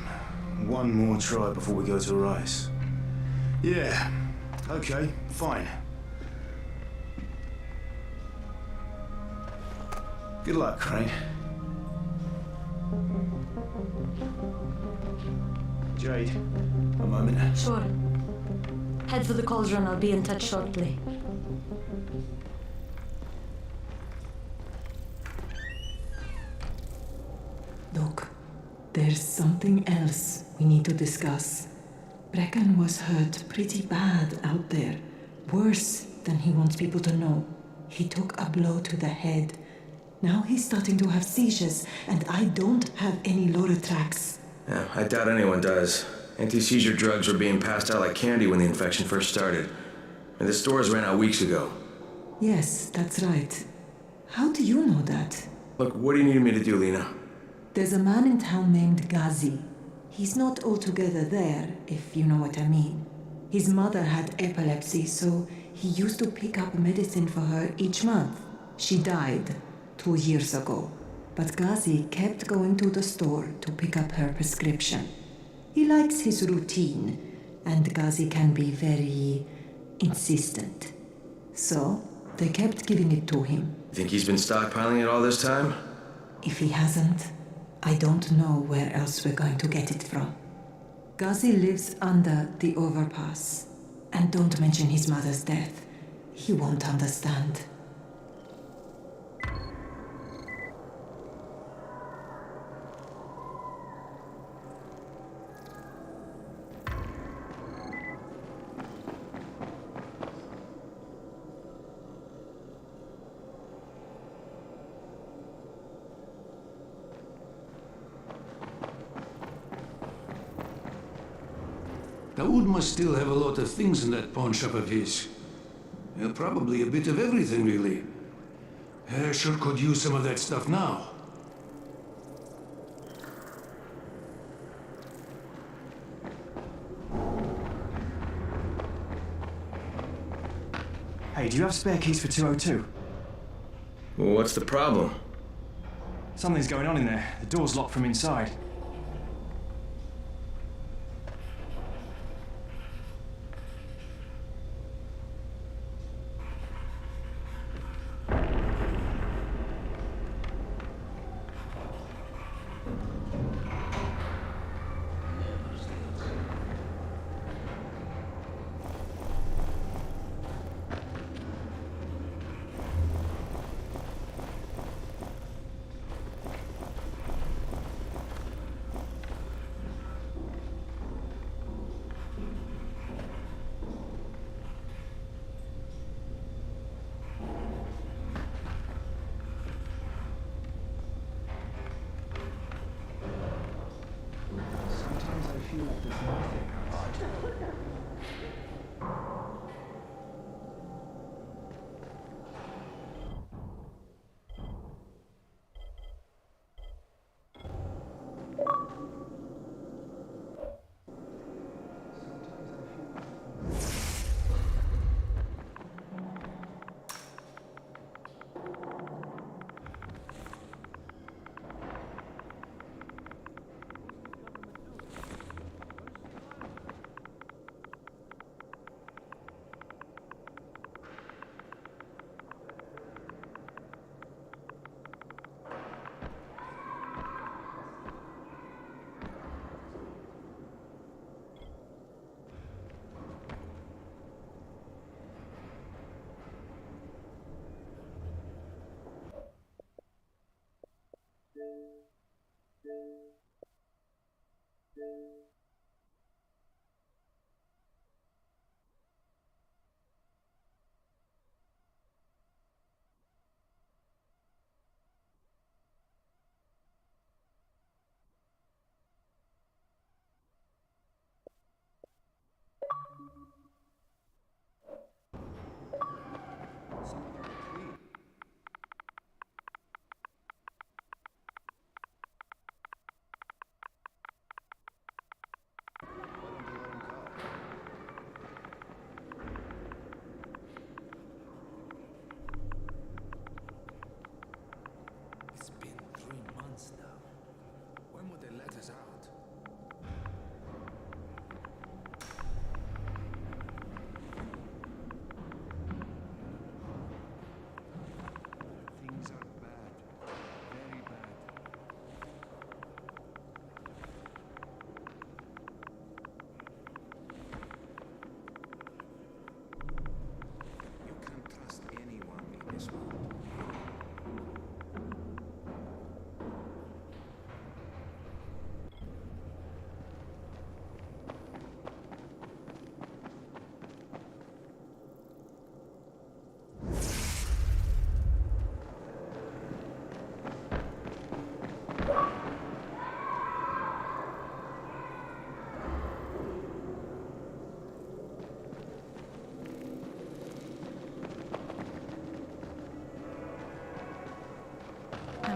one more try before we go to Rice. Yeah, okay, fine. Good luck, Crane. Jade, a moment. Sure. Head for the cauldron, I'll be in touch shortly. Look, there's something else we need to discuss. Brecken was hurt pretty bad out there. Worse than he wants people to know. He took a blow to the head. Now he's starting to have seizures, and I don't have any Loratrax. Yeah, I doubt anyone does. Anti-seizure drugs were being passed out like candy when the infection first started. And the stores ran out weeks ago. Yes, that's right. How do you know that? Look, what do you need me to do, Lena? There's a man in town named Ghazi. He's not altogether there, if you know what I mean. His mother had epilepsy, so he used to pick up medicine for her each month. She died 2 years ago, but Ghazi kept going to the store to pick up her prescription. He likes his routine, and Ghazi can be very insistent. So, they kept giving it to him. You think he's been stockpiling it all this time? If he hasn't, I don't know where else we're going to get it from. Ghazi lives under the overpass. And don't mention his mother's death. He won't understand. Daoud must still have a lot of things in that pawn shop of his. Yeah, probably a bit of everything, really. I sure could use some of that stuff now. Hey, do you have spare keys for 202? Well, what's the problem? Something's going on in there. The door's locked from inside.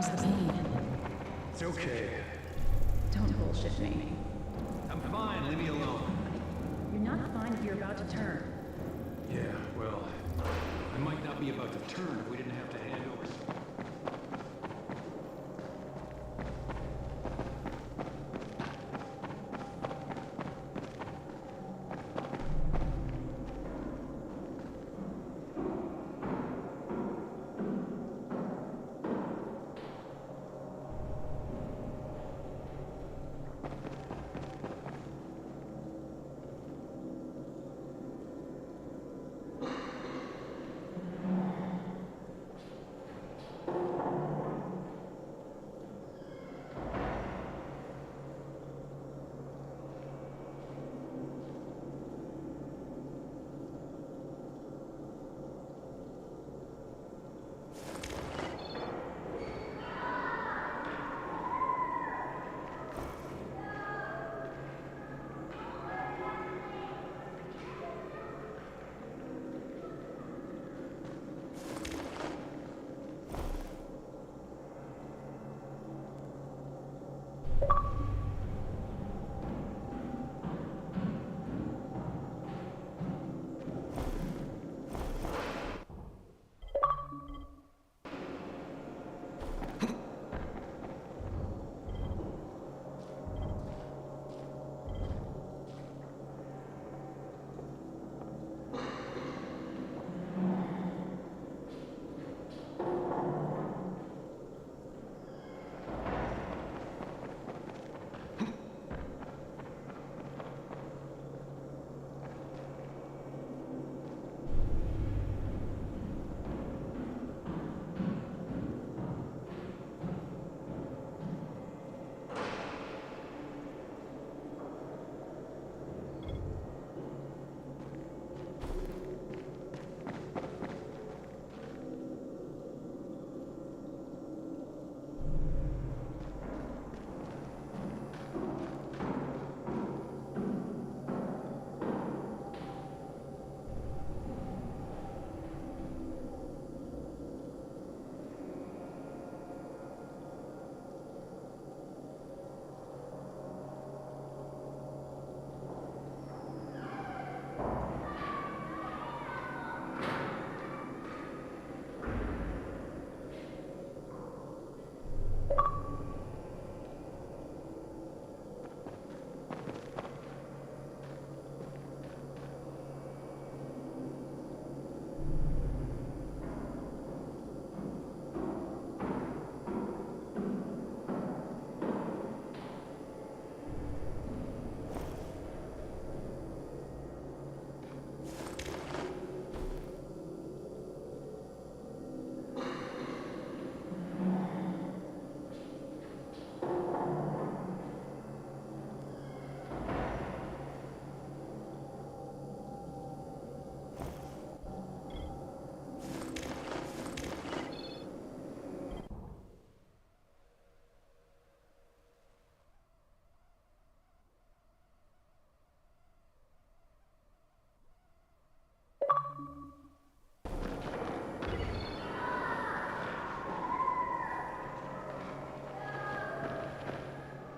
How's the pain? It's okay. Don't bullshit me. I'm fine, leave me alone. You're not fine if you're about to turn. Yeah, well, I might not be about to turn if we didn't have to hand over.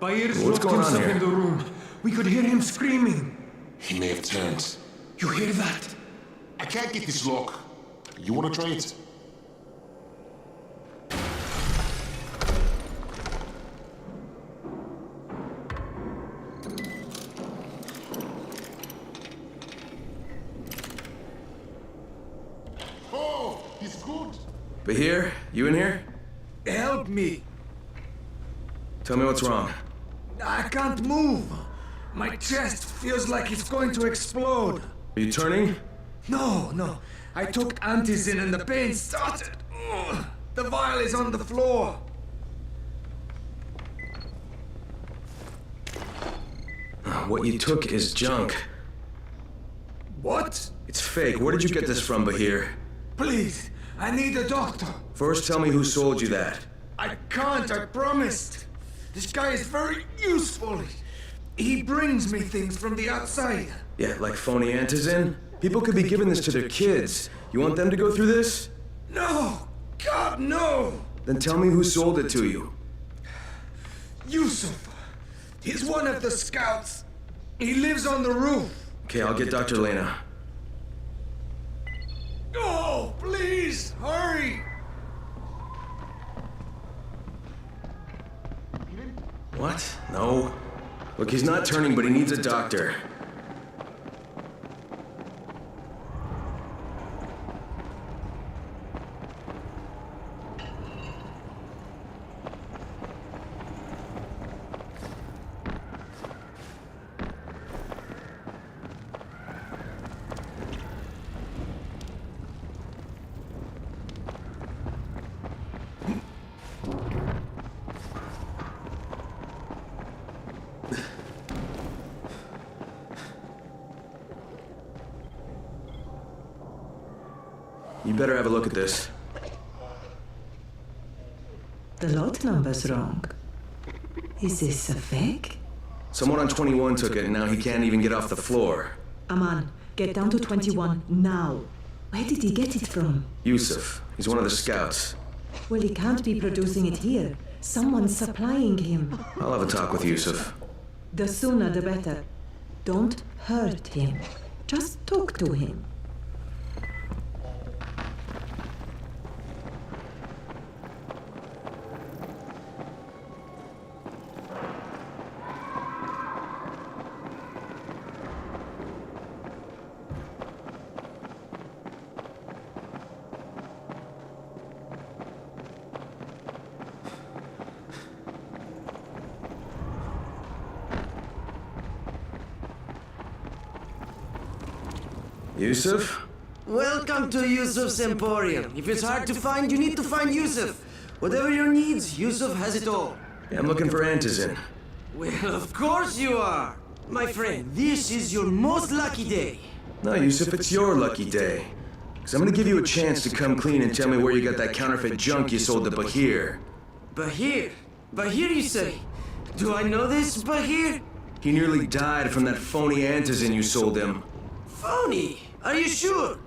Bair's What's locked going on himself here? in the room. We could hear him screaming. He may have turned. You hear that? I can't get this lock. You wanna try it? Oh, he's good. Bahir, you in here? Help me! Tell me what's wrong. I can't move. My chest feels like it's going to explode. Are you turning? No. I took antizin and the pain started. Ugh. The vial is on the floor. What you took is junk. What? It's fake. Where did you get this from, Bahir? Please, I need a doctor. First, tell me who sold you that. I can't, I promised. This guy is very useful. He brings me things from the outside. Yeah, like phony antizin? People could be giving this to their kids. You want them to go through this? No! God, no! Then tell me who sold it to you. Yusuf. He's one of the scouts. He lives on the roof. Okay, I'll get Dr. Lena. Oh, please, hurry! What? No. Look, he's not turning, but he needs a doctor. You better have a look at this. The lot number's wrong. Is this a fake? Someone on 21 took it, and now he can't even get off the floor. Aman, get down to 21 now. Where did he get it from? Yusuf. He's one of the scouts. Well, he can't be producing it here. Someone's supplying him. I'll have a talk with Yusuf. The sooner the better. Don't hurt him. Just talk to him. Yusuf? Welcome to Yusuf's Emporium. If it's hard to find, you need to find Yusuf. Whatever your needs, Yusuf has it all. Yeah, I'm looking for Antizin. Well, of course you are. My friend, this is your most lucky day. No, Yusuf, it's your lucky day. Because I'm going to give you a chance to come clean and tell me where you got that counterfeit junk you sold to Bahir. Bahir? Bahir, you say? Do I know this Bahir? He nearly died from that phony Antizin you sold him. Phony? Are you sure?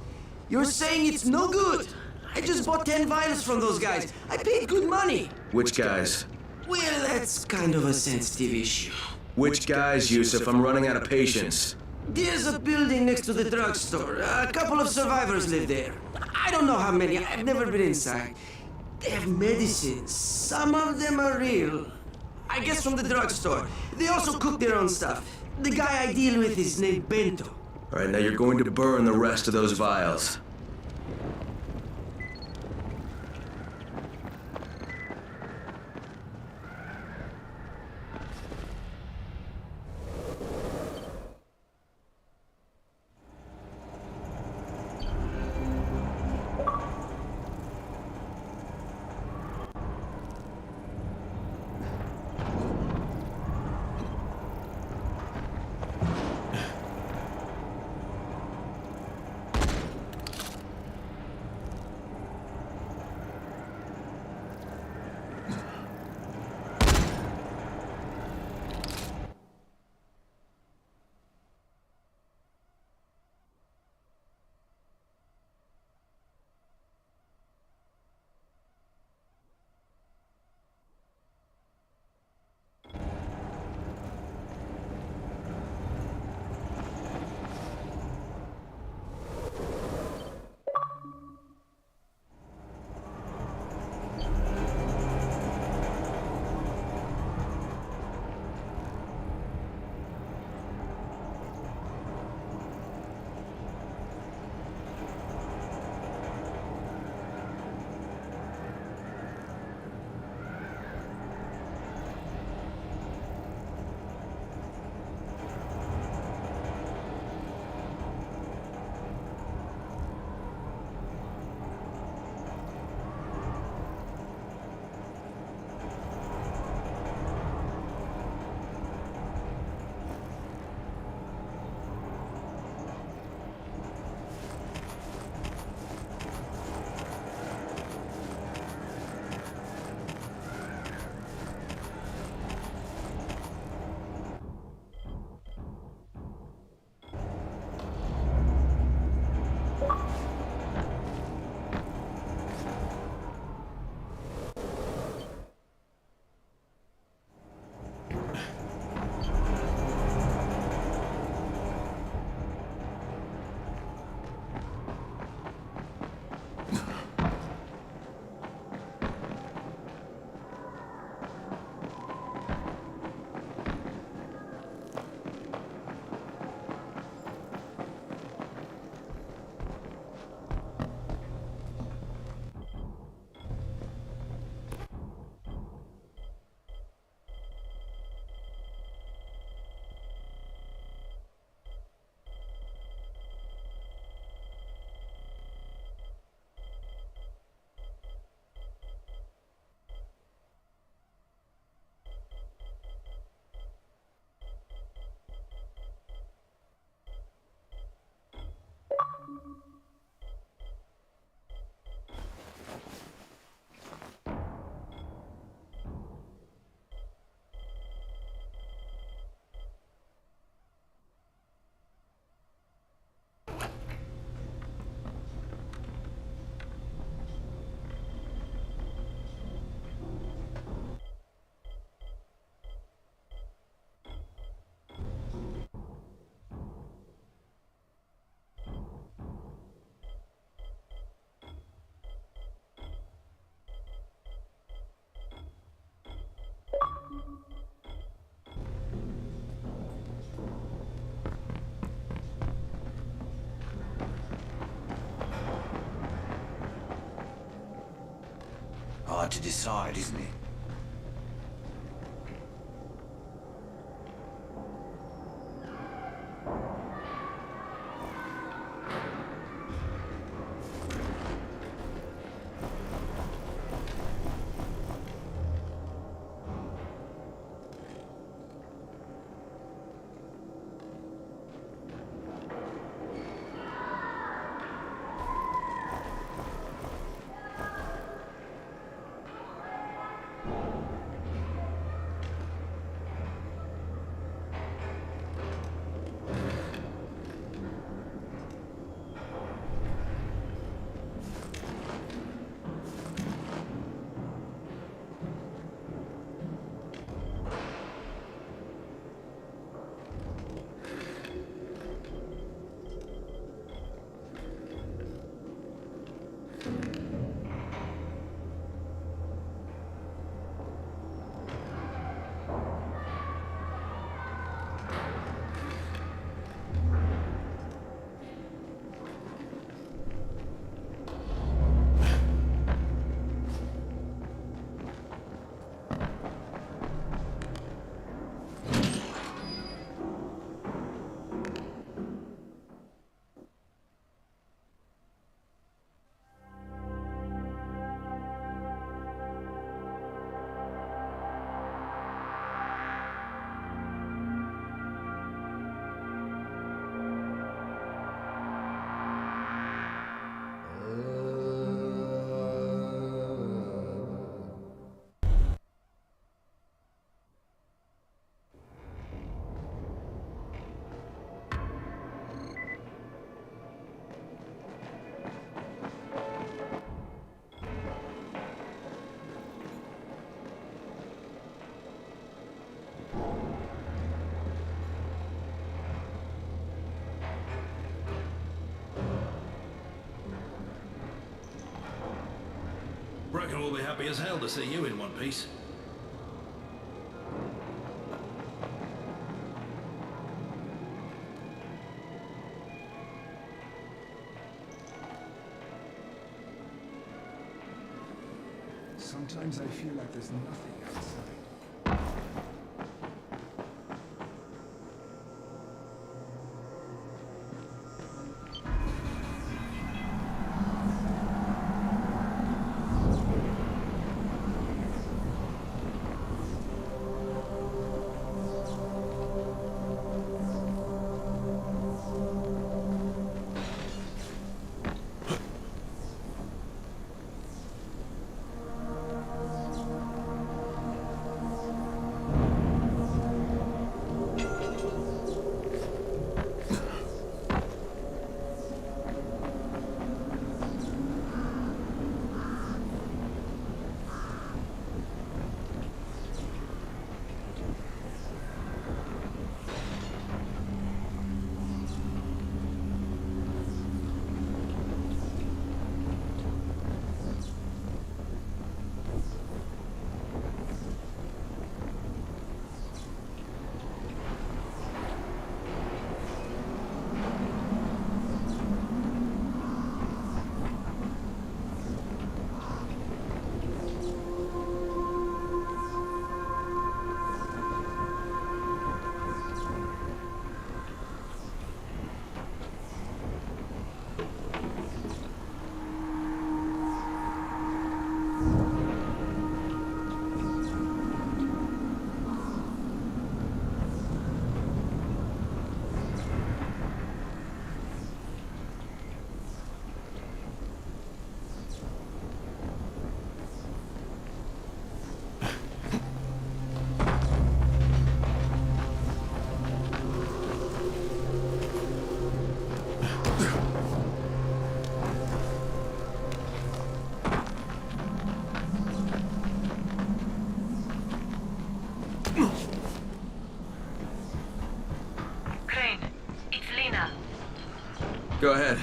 You're saying it's no good? I just bought 10 vials from those guys. I paid good money. Which guys? Well, that's kind of a sensitive issue. Which guys, Yusuf? I'm running out of patience. There's a building next to the drugstore. A couple of survivors live there. I don't know how many. I've never been inside. They have medicines. Some of them are real. I guess from the drugstore. They also cook their own stuff. The guy I deal with is named Bento. All right, now you're going to burn the rest of those vials. hard to decide, isn't it? Brecken will be happy as hell to see you in one piece. Sometimes I feel like there's nothing outside. Go ahead.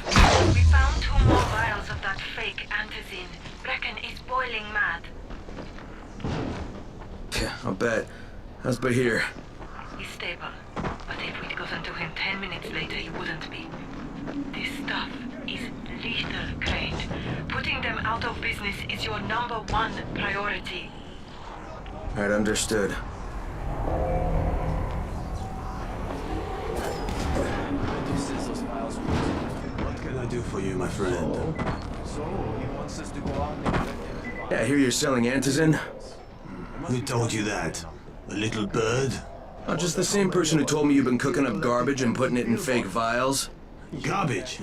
We found 2 more vials of that fake antizin. Brecken is boiling mad. Yeah, I'll bet. How's Bahir? He's stable. But if we'd gotten to him 10 minutes later, he wouldn't be. This stuff is lethal, Crane. Putting them out of business is your #1 priority. Alright, understood. What can I do for you, my friend? Yeah, I hear you're selling antizin. Who told you that? A little bird? Oh, just the same person who told me you've been cooking up garbage and putting it in fake vials. Garbage?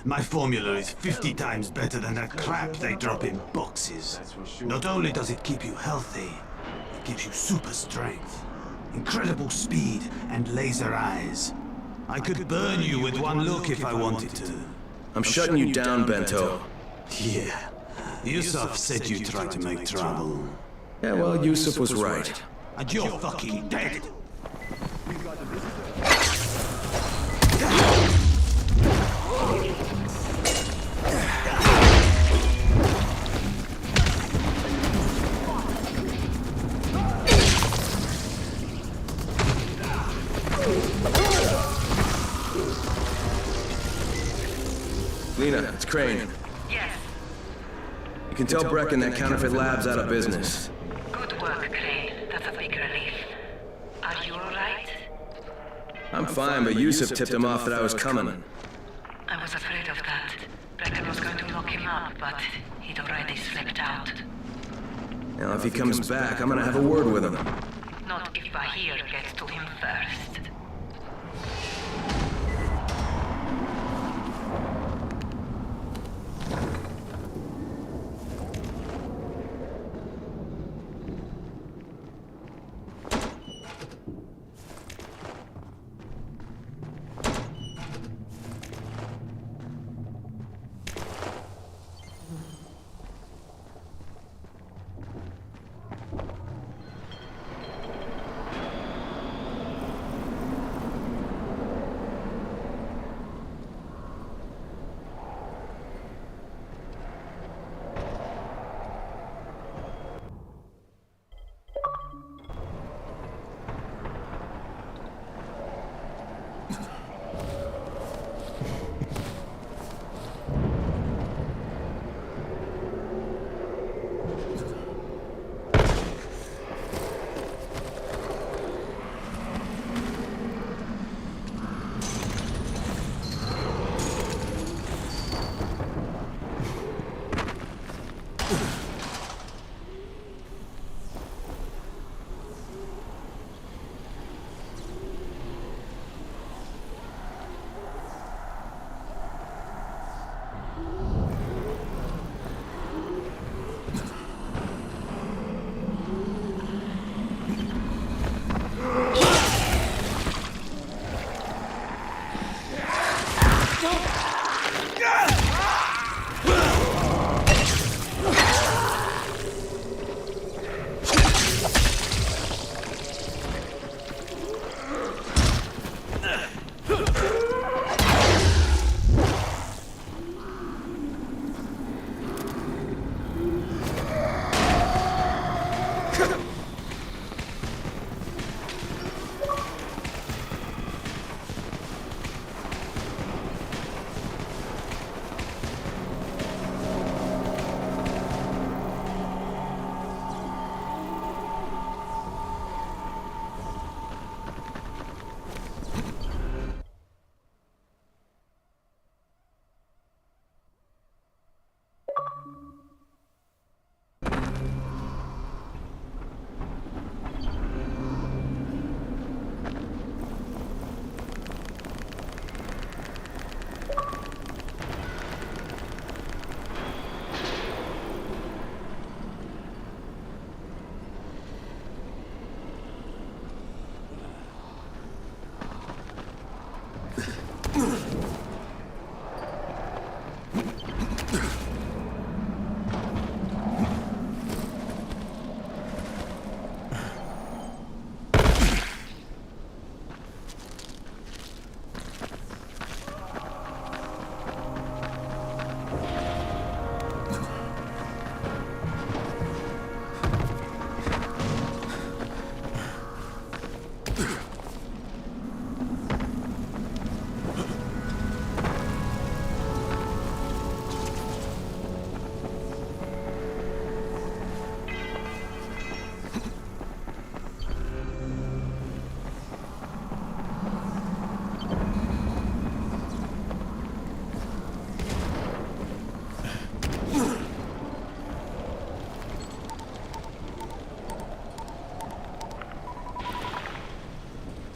My formula is 50 times better than that crap they drop in boxes. Not only does it keep you healthy, it gives you super strength, incredible speed, and laser eyes. I could burn you with one look if I wanted to. I'm shutting you down, Bento. Yeah. Yusuf said you tried to make trouble. Yeah, well, Yusuf was right. And you're fucking dead! Lena, it's Crane. Yes. You can tell Brecken that counterfeit lab's out of business. Good work, Crane. That's a big relief. Are you alright? I'm fine, but Yusuf tipped him off that I was coming. I was afraid of that. Brecken was going to lock him up, but he'd already slipped out. Now, if he comes back, I'm gonna have a word with him. Not if Bahir gets to him first.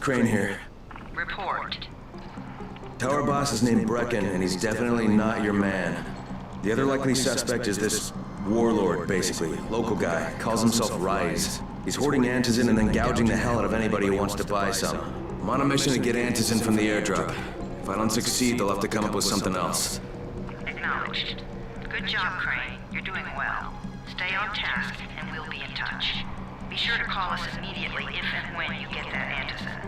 Crane here. Report. Tower boss is named Brecken, and he's definitely not your man. The other likely suspect is this warlord, basically. Local guy. Calls himself Rise. He's hoarding antizin and then gouging the hell out of anybody who wants to buy some. I'm on a mission to get antizin from the airdrop. If I don't succeed, they'll have to come up with something else. Acknowledged. Good job, Crane. You're doing well. Stay on task, and we'll be in touch. Be sure to call us immediately if and when you get that antizin.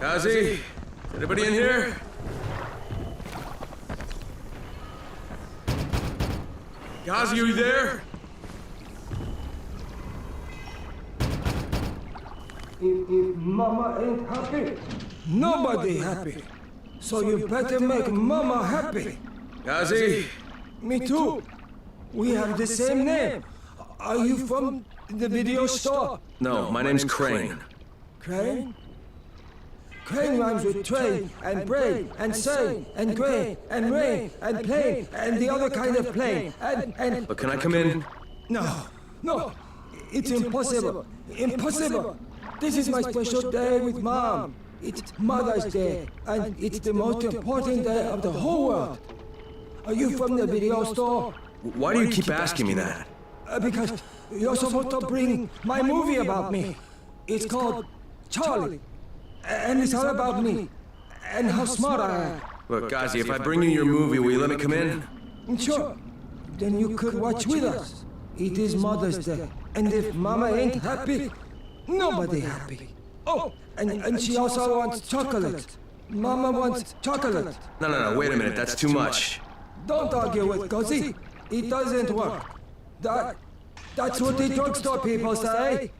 Ozzy? Anybody in here? Ozzy, are you there? If Mama ain't happy, nobody happy. So you better make Mama happy. Ozzy? Me too. We have the same name. Are you from the video store? No, my name's Crane. Crane? Crane rhymes with train, and brain, and sane, and grain, and rain, and plane, and the other kind of plane, and... But can I come in? No, it's impossible. Impossible. This is my special day with Mom. It's Mother's Day, and it's the most important day of the whole world. Are you from the video store? Why do you keep asking me that? Because you're supposed to bring my movie about me. It's called Charlie. And it's all about me, and how smart I am. Look, Ozzy, if I bring you your movie, will you let me come in? Sure. Then you could watch with us. It is Mother's Day, and if Mama ain't happy, nobody happy. Oh, and she also wants chocolate. Mama wants chocolate. No, wait a minute, that's too much. Don't argue with Guzzy. It doesn't work. That's what the drugstore people say.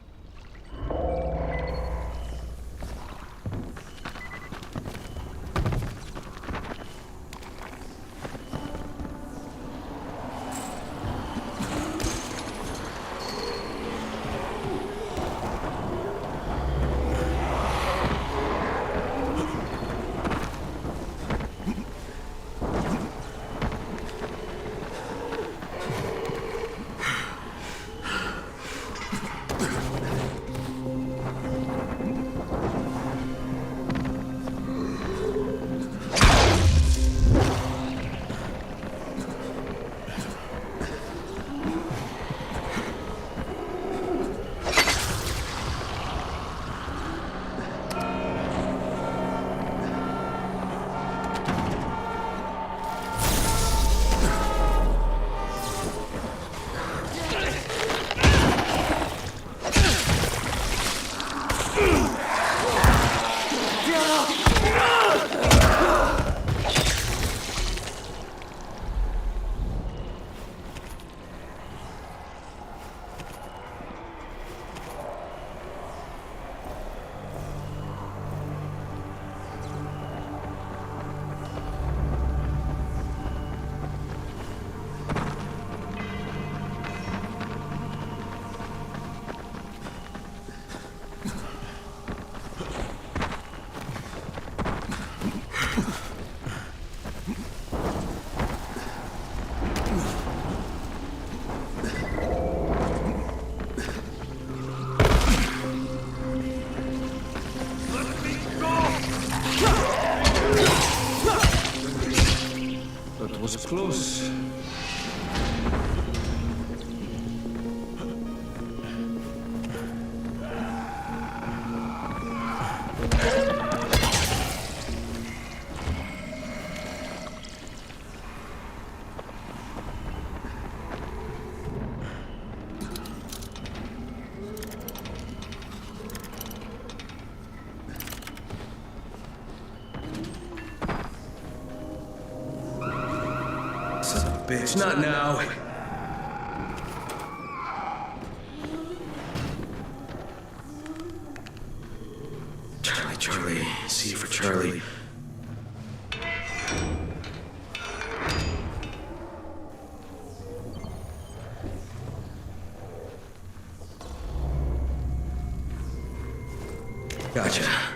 bitch, not now. Charlie, C for Charlie. Gotcha.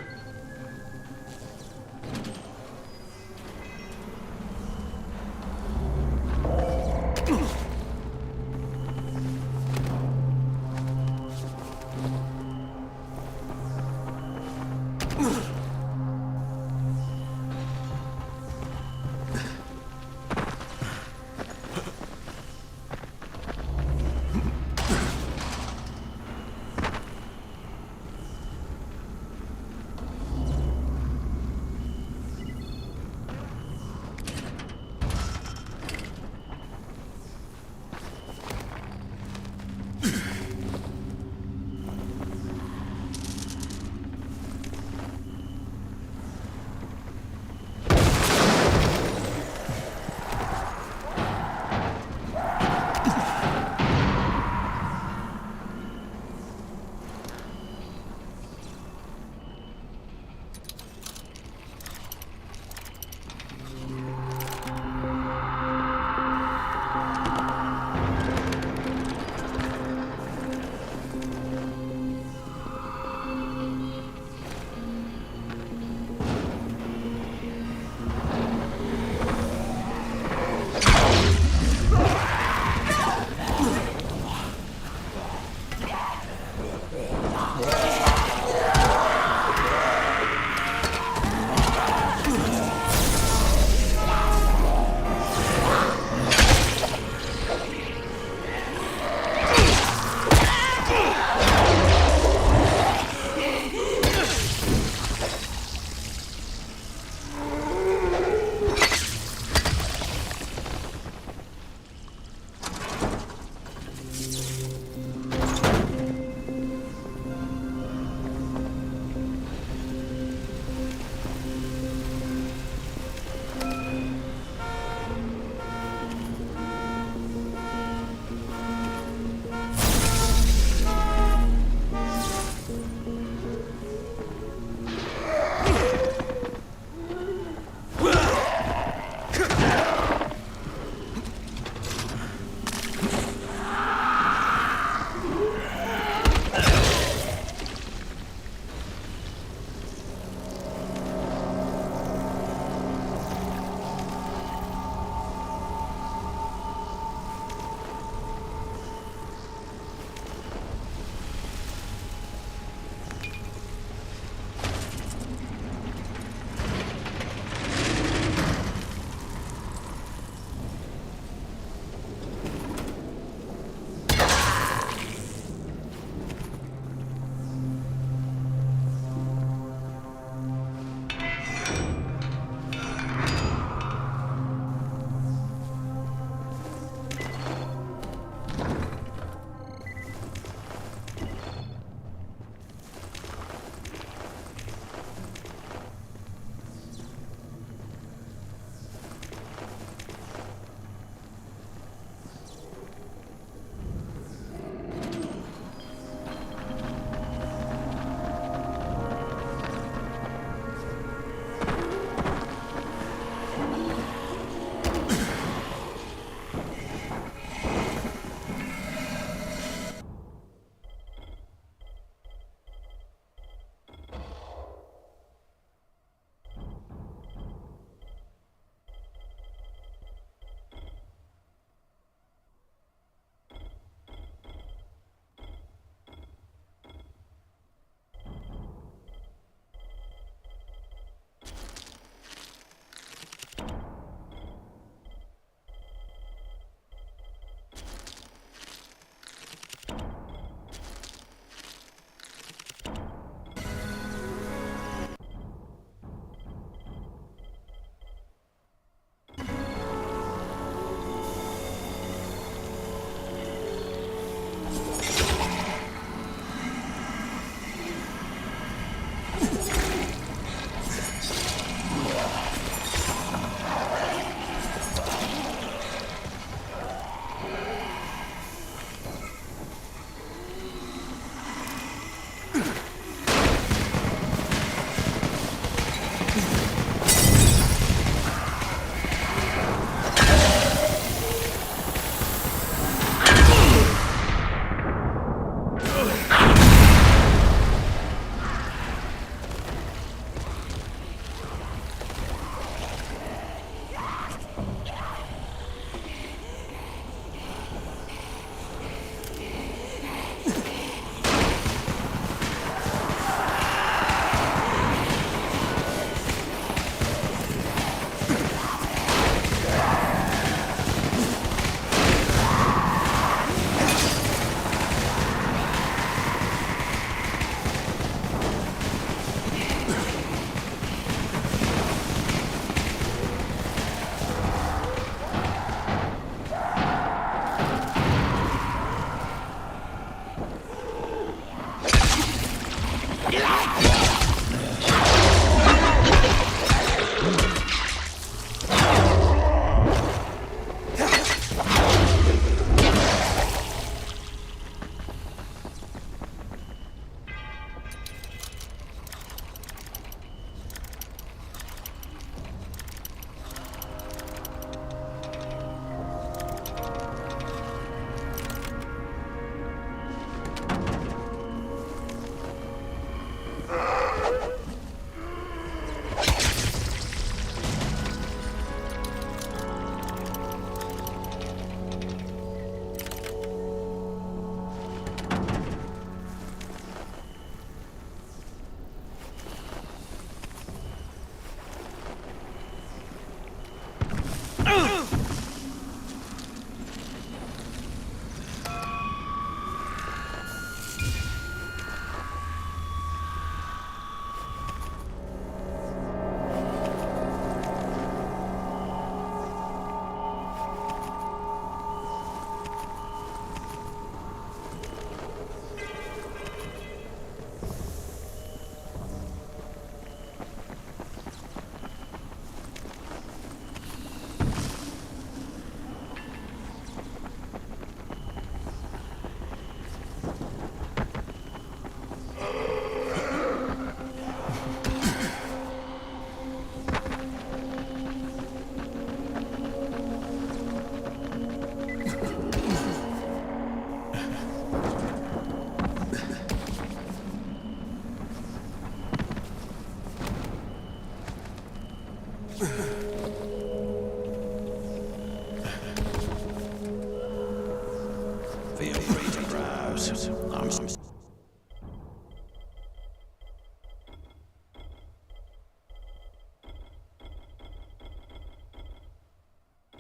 Feel free to browse.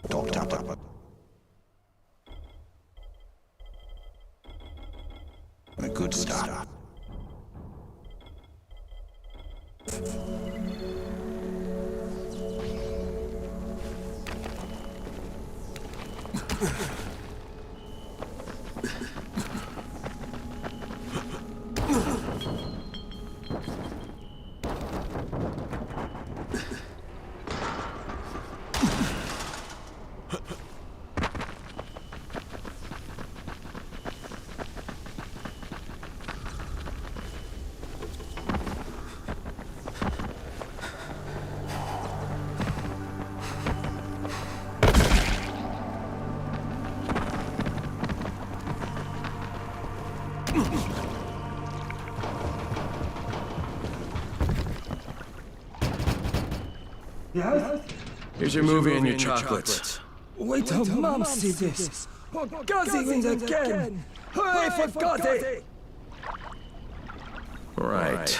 Top. A good start. Yes? Here's your movie and your chocolates. Wait till Mom sees this. For God's sake, again! Hurry, for God's sake! Right.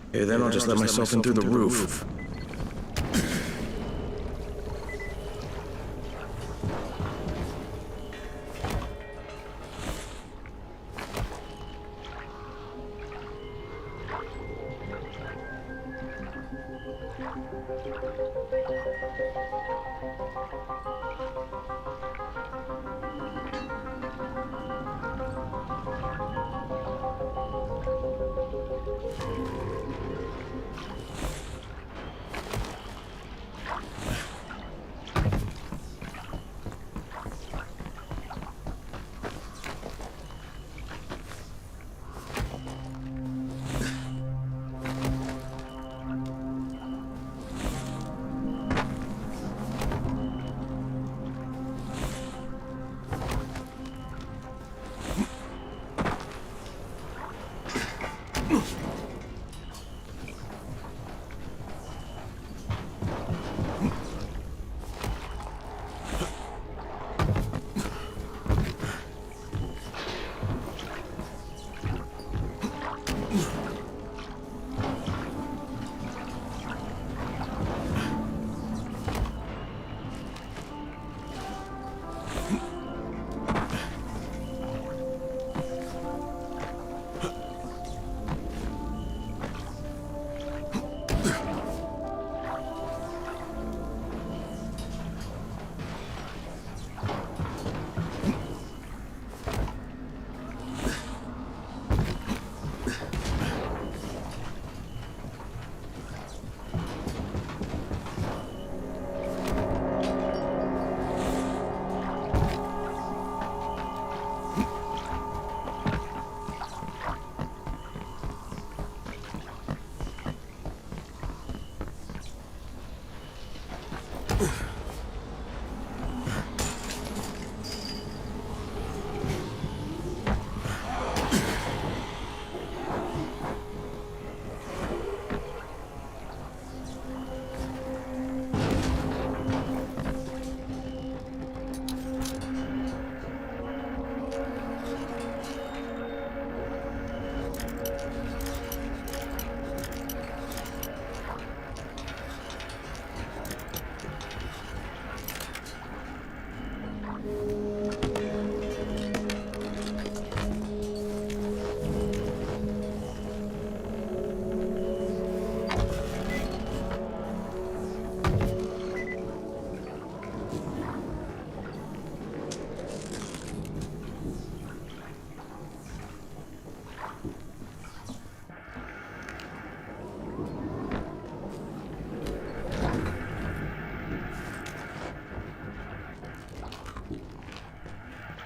Okay, then I'll just let myself in through the roof.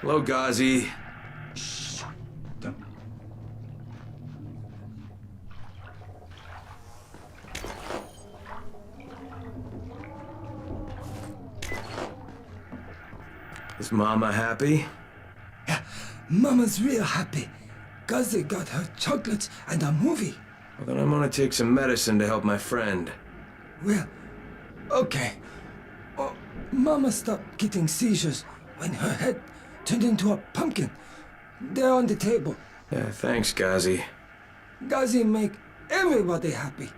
Hello, Ghazi. Is Mama happy? Yeah, Mama's real happy. Ghazi got her chocolates and a movie. Well, then I'm gonna take some medicine to help my friend. Well, okay. Oh, Mama stopped getting seizures when her head turned into a pumpkin. They're on the table. Yeah, thanks, Ghazi. Ghazi make everybody happy.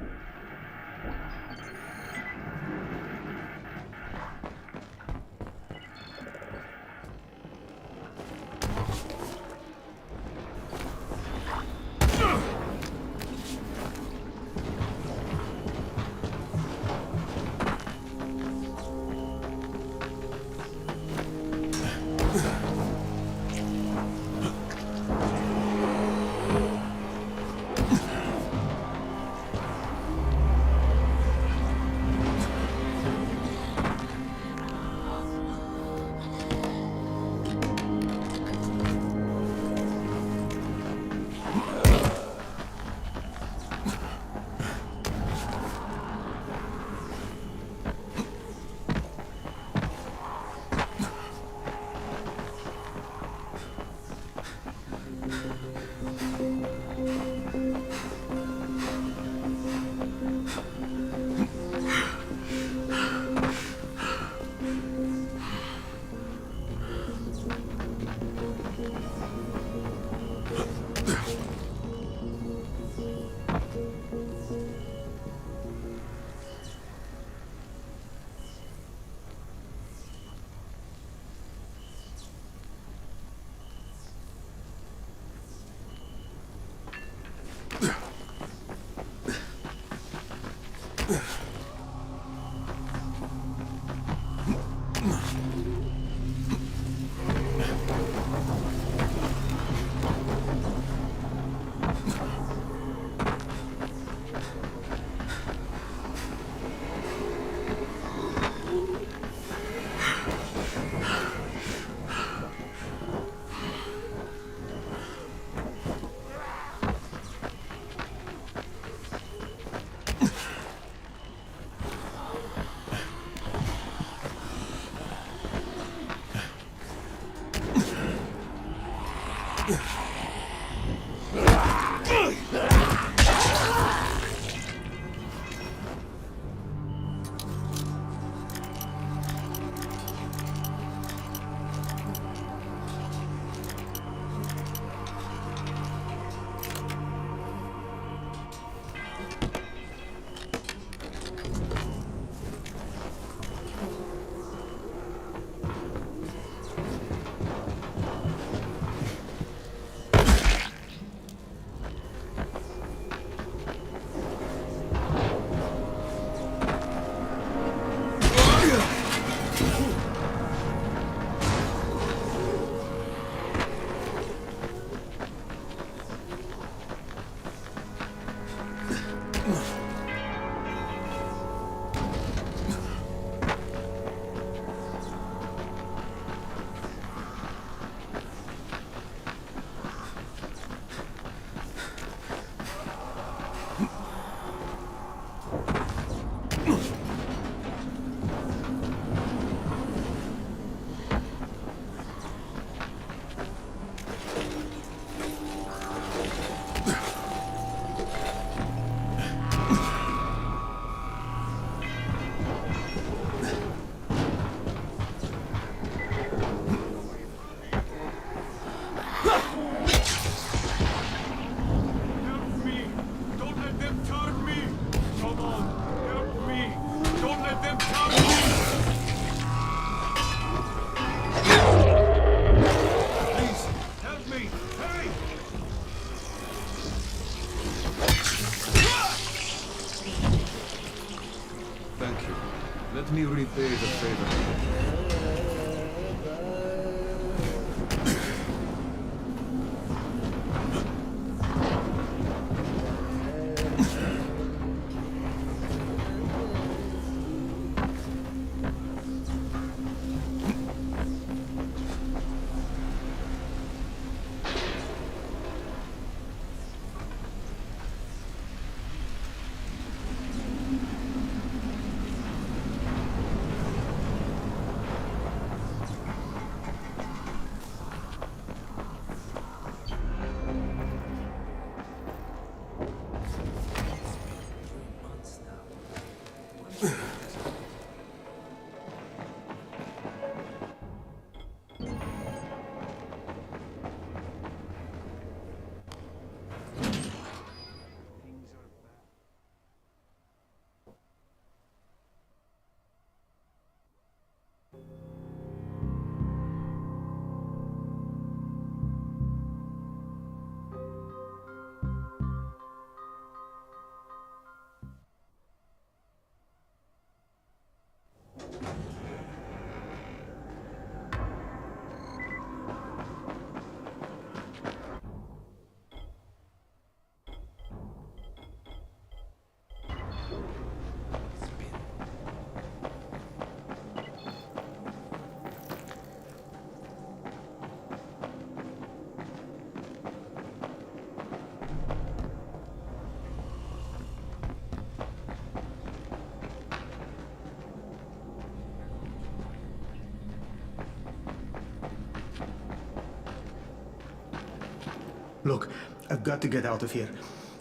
Look, I've got to get out of here.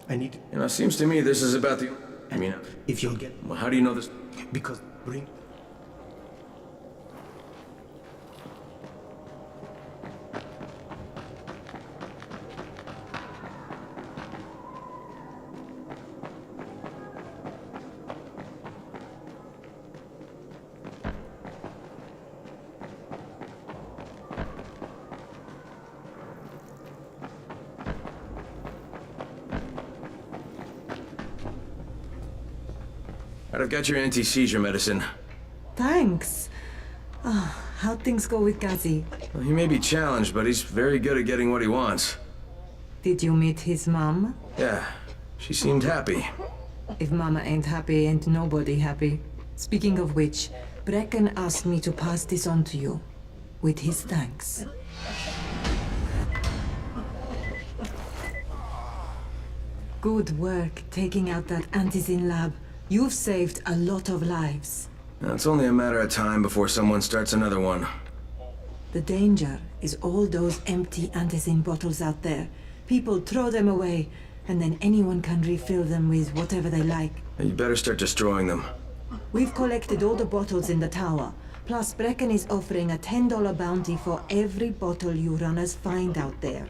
I need... You know, it seems to me this is about the... I mean, if you'll get... Well, how do you know this? Because... Bring... I've got your anti-seizure medicine. Thanks. How'd things go with Gazi? Well, he may be challenged, but he's very good at getting what he wants. Did you meet his mom? Yeah, she seemed happy. If Mama ain't happy, ain't nobody happy. Speaking of which, Brecken asked me to pass this on to you, with his thanks. Good work taking out that Antizin lab. You've saved a lot of lives. Now, it's only a matter of time before someone starts another one. The danger is all those empty Antizin bottles out there. People throw them away, and then anyone can refill them with whatever they like. You better start destroying them. We've collected all the bottles in the tower. Plus, Brecken is offering a $10 bounty for every bottle you runners find out there.